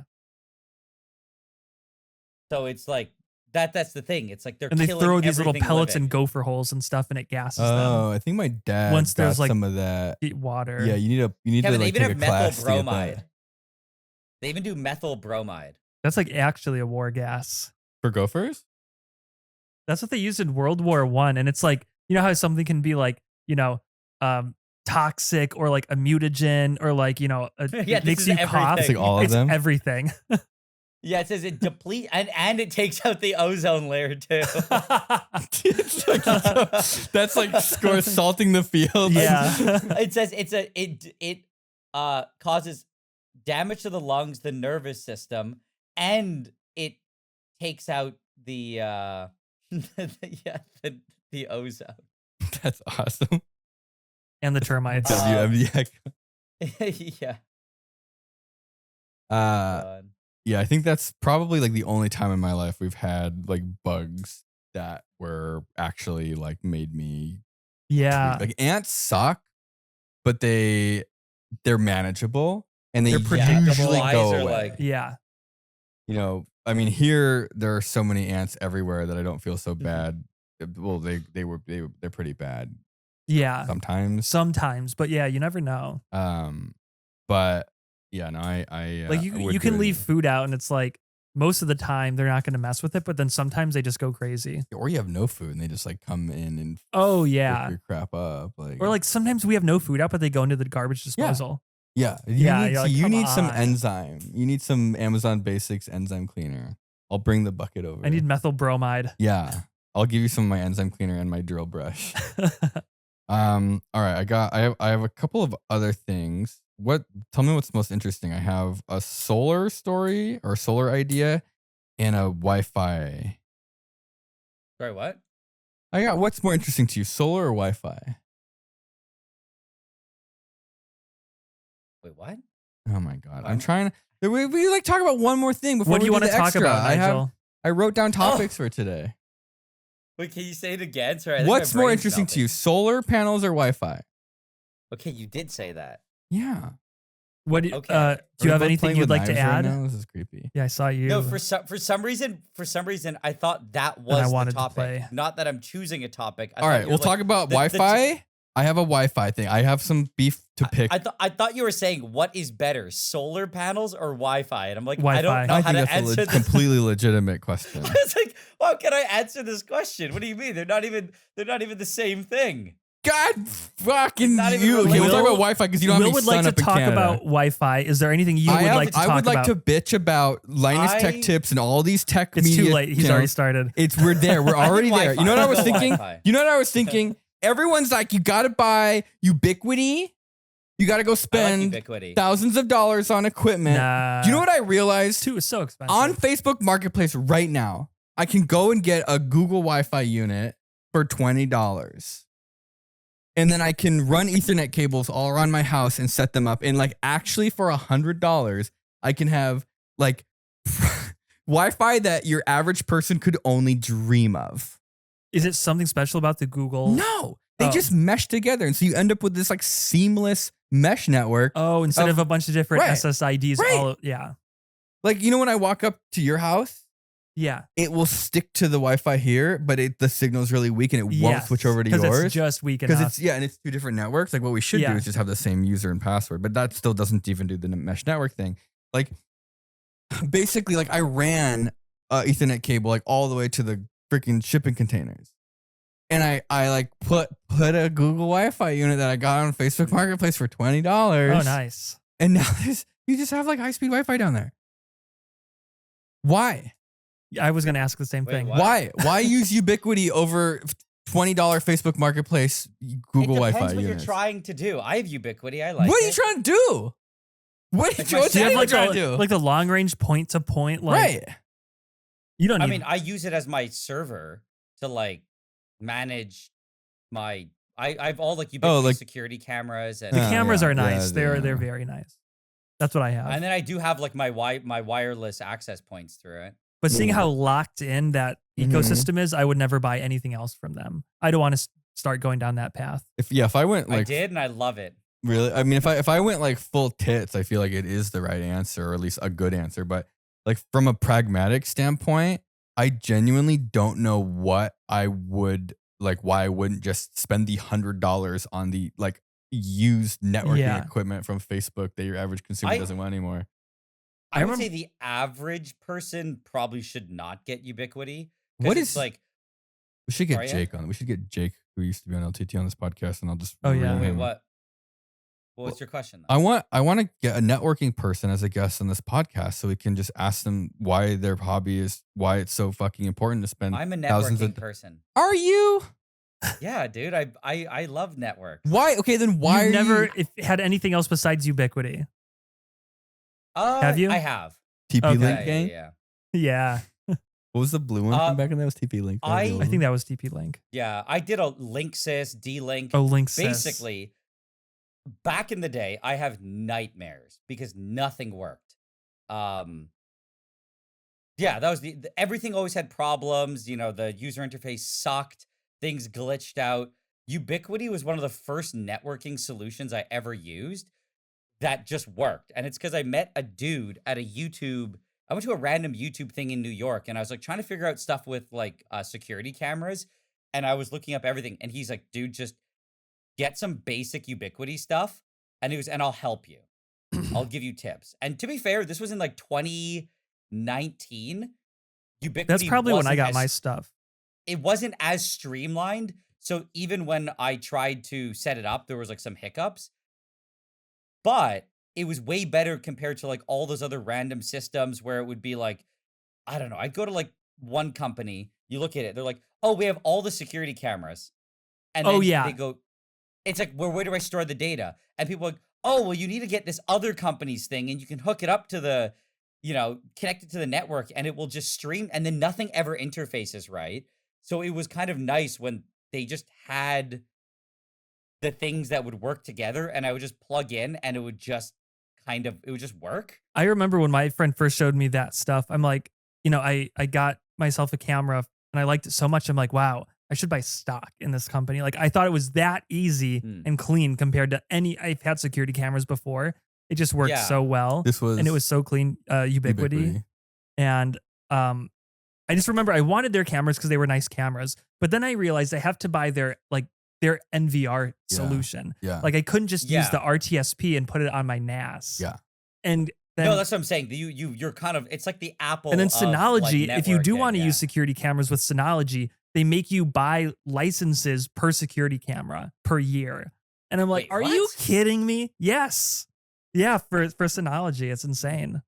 So it's like that's the thing. It's like they're
And they
killing
throw these little
everything
pellets
living.
in gopher holes and stuff, and it gasses
Oh, I think my dad
Once
got
there's, like,
some of that.
them. Water.
Yeah, you need
Kevin,
to
they
like
even
take
have
a class
methyl
to get
bromide.
that.
They even do methyl bromide.
That's like actually a war gas.
For gophers?
That's what they used in World War I. And it's like, you know how something can be like, toxic or like a mutagen or like, you know,
Yeah,
it
this
makes
is
you
everything.
cough.
It's like all of
It's
them.
everything.
Yeah, it says it deplete and it takes out the ozone layer too.
It's like, that's like score salting the field.
Yeah.
It says it causes damage to the lungs, the nervous system, and it takes out the the ozone.
That's awesome.
And the termites.
WMDX.
Yeah.
Uh, yeah, I think that's probably like the only time in my life we've had like bugs that were actually like made me
Yeah.
like ants suck, but they're manageable and they
They're predictable.
usually
Flies
go
are
away.
like-
Yeah.
You know, I mean, here there are so many ants everywhere that I don't feel so bad. Well, they're pretty bad
Yeah.
sometimes.
But yeah, you never know.
But yeah, no, I
Like
would
you can
do it.
leave food out and it's like most of the time they're not going to mess with it, but then sometimes they just go crazy.
Or you have no food and they just like come in and
Oh
pick
yeah.
your crap up,
Or like sometimes we have no food out, but they go into the garbage disposal.
yeah,
Yeah,
you
you're like,
you
"Come
need some
on."
enzyme. You need some Amazon Basics enzyme cleaner. I'll bring the bucket over.
I need methyl bromide.
Yeah, I'll give you some of my enzyme cleaner and my drill brush. All right, I have a couple of other things. Tell me what's most interesting. I have a solar story or solar idea and a Wi-Fi.
Sorry, what?
I got what's more interesting to you, solar or Wi-Fi?
Wait, what?
Oh my god. I'm
What?
trying to we like talk about one more thing before
What do you
want to
talk about, Nigel?
I wrote down topics for today.
Wait, can you say it again? Sorry. I think
What's
my
more
brain's
interesting to you,
melting.
solar panels or Wi-Fi?
Okay, you did say that.
Yeah.
What do you,
Okay.
do
Are
you
we
have
both
anything
playing
you'd
with
like to
knives right
add?
now? This is creepy.
Yeah, I saw you.
No, for some reason, I thought that was
I
the
wanted to
topic.
play.
Not that I'm choosing a topic.
All right, we'll talk about Wi-Fi. I have a Wi-Fi thing. I have some beef to pick.
I thought you were saying what is better, solar panels or Wi-Fi, and I'm like, I
Wi-Fi.
don't know
I
how
think
to
that's a
answer this.
completely legitimate question.
It's like, how can I answer this question? What do you mean? They're not even the same thing.
God fucking
Not even
you. Okay, we'll talk
Will-
about Wi-Fi because you don't have
Will
any
would like
sun
to
up in
talk
Canada.
about Wi-Fi. Is there anything you would like to talk
I would like
about?
to bitch about Linus Tech
I-
Tips and all these tech
It's
media
too late. He's
channels.
already started.
We're there. We're
I think
already there. You know what I was
Wi-Fi.
thinking?
Wi-Fi.
You know what I was thinking? Everyone's like, you got to buy Ubiquity. You got to go
I like
spend
Ubiquity.
thousands of dollars on equipment.
Nah.
Do you know what I realized?
Two is so expensive.
On Facebook Marketplace right now, I can go and get a Google Wi-Fi unit for $20. And then I can run Ethernet cables all around my house and set them up. And like actually for $100, I can have like Wi-Fi that your average person could only dream of.
Is it something special about the Google?
No, they
Oh.
just mesh together. And so you end up with this like seamless mesh network.
Oh, instead of a bunch of different
Right.
SSIDs.
Right.
Yeah.
Like, you know, when I walk up to your house,
Yeah.
it will stick to the Wi-Fi here, but the signal's really weak and it won't
Yes,
switch over to
'cause
yours.
It's just weak
Because
enough.
and it's two different networks. Like what we should do
Yeah.
is just have the same user and password, but that still doesn't even do the mesh network thing. Like basically, like I ran Ethernet cable like all the way to the freaking shipping containers, and I like put a Google Wi-Fi unit that I got on Facebook Marketplace for $20.
Oh, nice.
And now you just have like high speed Wi-Fi down there. Why?
Yeah, I was going to ask the same
Wait,
thing.
what?
Why use Ubiquity over $20 Facebook Marketplace Google
it
Wi-Fi
depends what
units?
you're trying to do. I have Ubiquity. I like
What are
it.
you trying to do? What
Like
are
my
what's
Do you have
anyone
like
trying
the,
to do?
like the long range point to point? Like,
Right.
You don't need.
I mean, I use it as my server to like manage my. I've all like Ubiquity
like-
security cameras and
the
Yeah,
cameras are
yeah,
nice.
yeah.
They're very nice. That's what I have.
and then I do have like my wireless access points through it.
But seeing how locked in that
Mhm.
ecosystem is, I would never buy anything else from them. I don't want to start going down that path.
If I went
I
like
did, and I love it.
really, I mean, if I went like full tits, I feel like it is the right answer, or at least a good answer. But like from a pragmatic standpoint, I genuinely don't know what I would like. Why I wouldn't just spend the $100 on the like used networking
Yeah.
equipment from Facebook that your average consumer
I-
doesn't want anymore.
I would
remember-
say the average person probably should not get Ubiquity. 'cause
What
it's
is-
like?
We should get
Sorry, yeah?
Jake on. We should get Jake, who used to be on LTT, on this podcast, and I'll just
Oh, yeah.
reel
Wait,
him.
what? What's your question?
I
Though?
want to get a networking person as a guest on this podcast so we can just ask them why their hobby is why it's so fucking important to spend
I'm a
thousands
networking
of.
person.
Are you?
Yeah, dude. I love networks.
Why? Okay, then why
You've
are
never
you
had anything else besides Ubiquity? Have you?
I have.
TP
Okay.
Link
Yeah,
gang?
yeah,
Yeah,
What was the blue one from back in there? Was TP Link? That was the
I
old
I think
one.
that was TP Link.
yeah. I did a Linksys, D-Link.
Oh, Linksys.
Basically, back in the day, I have nightmares because nothing worked. Yeah, that was everything always had problems. You know, the user interface sucked, things glitched out. Ubiquity was one of the first networking solutions I ever used that just worked. And it's because I met a dude at a YouTube. I went to a random YouTube thing in New York and I was like trying to figure out stuff with like security cameras. And I was looking up everything. And he's like, dude, just get some basic Ubiquity stuff. And and I'll help you. I'll give you tips. And to be fair, this was in like 2019. Ubiquity
That's probably when I
wasn't
got
as-
my stuff.
It wasn't as streamlined. So even when I tried to set it up, there was like some hiccups. But it was way better compared to like all those other random systems where it would be like, I don't know. I'd go to like one company, you look at it, they're like, oh, we have all the security cameras. And
Oh,
then
yeah.
they go, it's like, where do I store the data? And people are like, oh, well, you need to get this other company's thing and you can hook it up to the, connect it to the network and it will just stream. And then nothing ever interfaces, right? So it was kind of nice when they just had the things that would work together and I would just plug in and it would just work.
I remember when my friend first showed me that stuff. I'm like, I got myself a camera and I liked it so much. I'm like, wow, I should buy stock in this company. Like I thought it was that easy and clean compared to I've had security cameras before. It just worked
Yeah.
so well.
And
it was so clean, Ubiquity. And I just remember I wanted their cameras because they were nice cameras. But then I realized I have to buy their NVR solution.
Yeah.
Like I couldn't just use
Yeah.
the RTSP and put it on my NAS.
Yeah.
And then,
No, that's what I'm saying. You're kind of, it's like the Apple.
and then
of,
Synology,
like,
if you do
networking,
want to
yeah.
use security cameras with Synology, they make you buy licenses per security camera per year. And I'm like,
Wait,
are you
what?
kidding me? Yes. Yeah, for Synology. It's insane.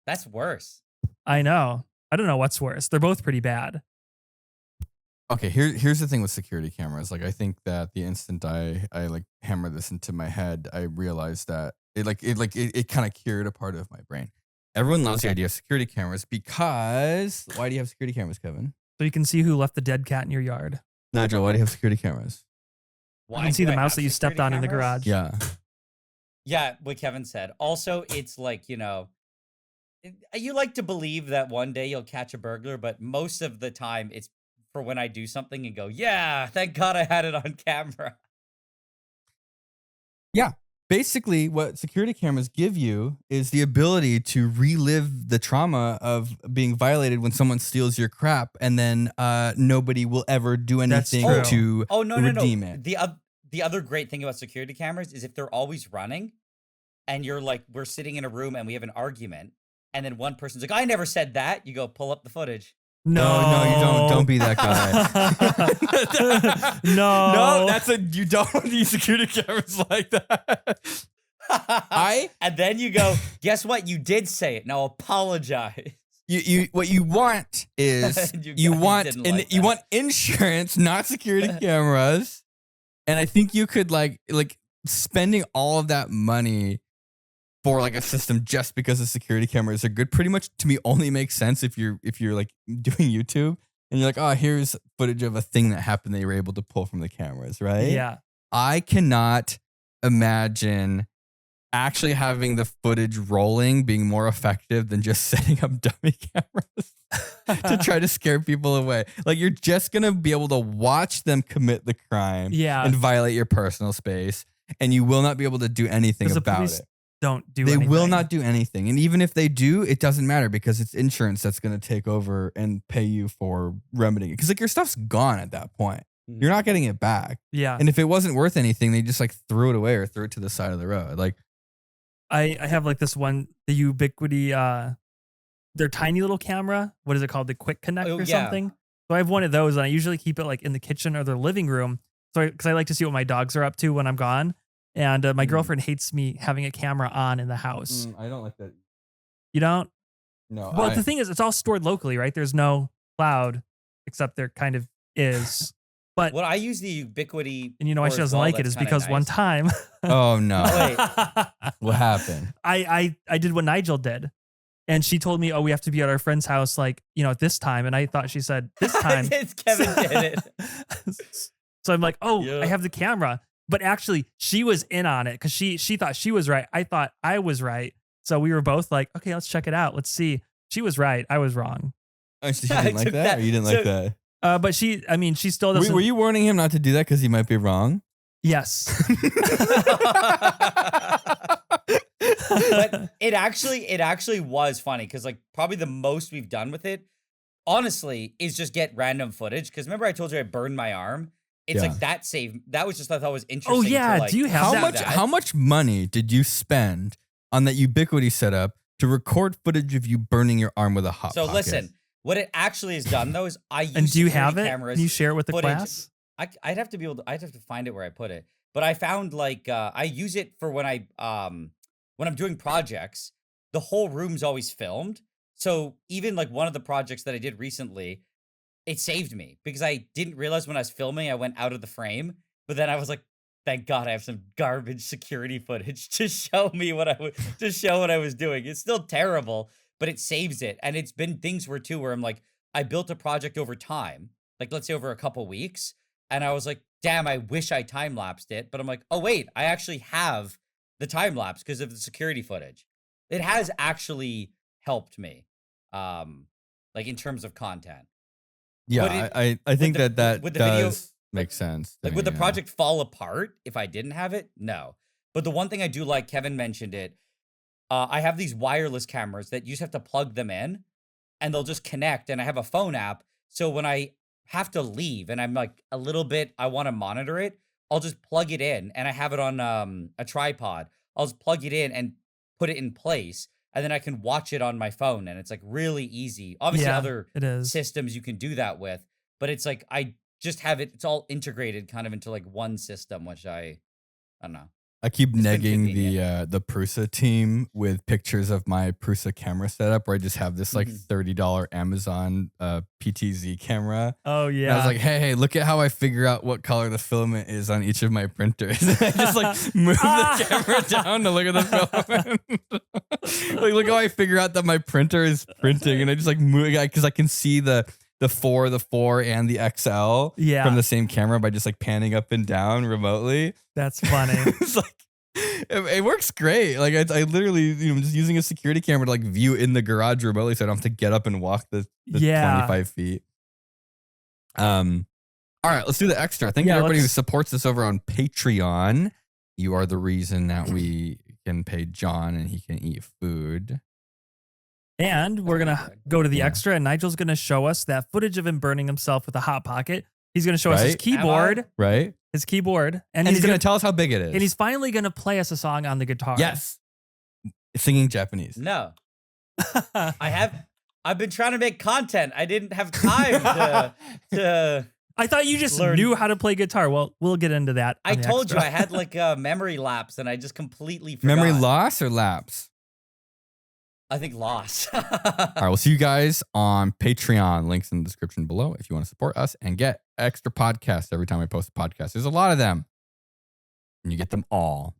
That's worse.
I know. I don't know what's worse. They're both pretty bad.
Okay, here's the thing with security cameras. Like, I think that the instant I like hammer this into my head, I realized that it kind of cured a part of my brain. Everyone loves the idea of security cameras because why do you have security cameras, Kevin?
So you can see who left the dead cat in your yard.
Nigel, why do you have security cameras?
You can see
do
the
I
mouse
have
that you stepped
security
on in the
cameras?
garage.
Yeah.
Yeah, what Kevin said. Also, it's like, you like to believe that one day you'll catch a burglar, but most of the time it's for when I do something and go, yeah, thank God I had it on camera.
Basically, what security cameras give you is the ability to relive the trauma of being violated when someone steals your crap, and then nobody will ever do
That's
anything
true.
to
Oh, no,
redeem
no.
it.
The other great thing about security cameras is if they're always running and you're like, we're sitting in a room and we have an argument and then one person's like, I never said that. You go pull up the footage.
No, you don't. Don't be that guy.
No.
you don't want to use security cameras like that.
And then you go, guess what? You did say it. Now apologize.
You what you want is
You
you
guys
want
didn't like
you
that.
want insurance, not security cameras. And I think you could like spending all of that money for like a system just because the security cameras are good pretty much to me only makes sense if you're like doing YouTube and you're like, oh, here's footage of a thing that happened that you were able to pull from the cameras, right?
Yeah.
I cannot imagine actually having the footage rolling being more effective than just setting up dummy cameras to try to scare people away. Like you're just going to be able to watch them commit the crime
Yeah.
and violate your personal space, and you will not be able to do anything
'Cause the
about
police
it.
Don't do
They
anything.
will not do anything. And even if they do, it doesn't matter because it's insurance that's going to take over and pay you for remedying it. Because like your stuff's gone at that point.
Mhm.
You're not getting it back.
Yeah.
And if it wasn't worth anything, they just like threw it away or threw it to the side of the road. Like,
I have like this one, the Ubiquity, their tiny little camera. What is it called? The Quick Connect
Oh,
or
yeah.
something. So I have one of those and I usually keep it like in the kitchen or the living room. So because I like to see what my dogs are up to when I'm gone. And my
Mm.
girlfriend hates me having a camera on in the house.
I don't like that.
You don't?
No.
Well, the thing is, it's all stored locally, right? There's no cloud, except there kind of is. But
Well, I use the Ubiquity.
and you know why
for
she
as
doesn't
well.
like it
That's
is
kinda
because one
nice.
time
Oh no.
Wait.
What happened?
I did what Nigel did. And she told me, oh, we have to be at our friend's house, like, at this time. And I thought she said this time.
It's Kevin did it.
So I'm like, oh,
Yeah.
I have the camera. But actually, she was in on it because she thought she was right. I thought I was right. So we were both like, okay, let's check it out. Let's see. She was right. I was wrong.
Oh, so you
I
didn't like
took
that?
that-
Or you didn't
so-
like that?
But she still doesn't.
Were you warning him not to do that because he might be wrong?
Yes.
But it actually was funny because like probably the most we've done with it, honestly, is just get random footage. Because remember I told you I burned my arm? It's
Yeah.
like that saved. That was just I thought was interesting.
Oh, yeah.
To, like,
Do you have
How
that?
much money did you spend on that Ubiquity setup to record footage of you burning your arm with a hot
So
pocket?
listen, what it actually has done though is I use
And do you
security
have it?
cameras.
Can you share it with the
footage.
class?
I'd have to find it where I put it. But I found like I use it for when I'm doing projects, the whole room's always filmed. So even like one of the projects that I did recently, it saved me because I didn't realize when I was filming I went out of the frame. But then I was like, thank God I have some garbage security footage to show me what I was doing. It's still terrible, but it saves it. And it's been things where I'm like, I built a project over time, like let's say over a couple weeks. And I was like, damn, I wish I time lapsed it. But I'm like, oh, wait, I actually have the time lapse because of the security footage. It has actually helped me, like in terms of content.
Yeah,
Would
I think
the-
that
would the video-
does make sense. to
Like,
me,
would the
yeah.
project fall apart if I didn't have it? No. But the one thing I do like, Kevin mentioned it, I have these wireless cameras that you just have to plug them in and they'll just connect. And I have a phone app. So when I have to leave and I'm like a little bit, I want to monitor it, I'll just plug it in and I have it on a tripod. I'll just plug it in and put it in place. And then I can watch it on my phone. And it's like really easy. Obviously,
Yeah,
other
it is.
systems you can do that with. But it's like I just have it, it's all integrated kind of into like one system, which I don't know.
I keep
been
negging
convenient.
the Prusa team with pictures of my Prusa camera setup where I just have this like
Mhm.
$30 Amazon PTZ camera.
Oh
And
yeah.
I was like, hey, look at how I figure out what color the filament is on each of my printers. And I just like move the camera down to look at the filament. Like, look how I figure out that my printer is printing. And I just like move because I can see the 4, and the XL
Yeah.
from the same camera by just like panning up and down remotely.
That's funny.
It's like it works great. Like I literally, I'm just using a security camera to like view in the garage remotely, so I don't have to get up and walk the
Yeah.
25 feet. All right, let's do the extra. Thank you
Yeah,
to everybody who
let's-
supports us over on Patreon. You are the reason that we can pay John and he can eat food.
And we're going to go to the
Yeah.
extra, and Nigel's going to show us that footage of him burning himself with a Hot Pocket. He's going to show us his
Right?
keyboard.
Right?
His keyboard.
And he's gonna tell us how big it is.
And he's finally going to play us a song on the guitar.
yes, singing Japanese.
No, I've been trying to make content. I didn't have time to
I thought you just
Learn.
knew how to play guitar. Well, we'll get into that.
I
on the
told you
extra.
I had like a memory lapse and I just completely forgot.
Memory loss or lapse?
I think loss.
All right, we'll see you guys on Patreon. Links in the description below if you want to support us and get extra podcasts every time I post a podcast. There's a lot of them. And you get them all.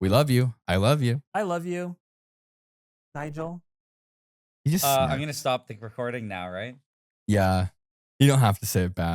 We love you. I love you.
I love you, Nigel.
You just
I'm gonna stop the recording now, right?
yeah. You don't have to say it back.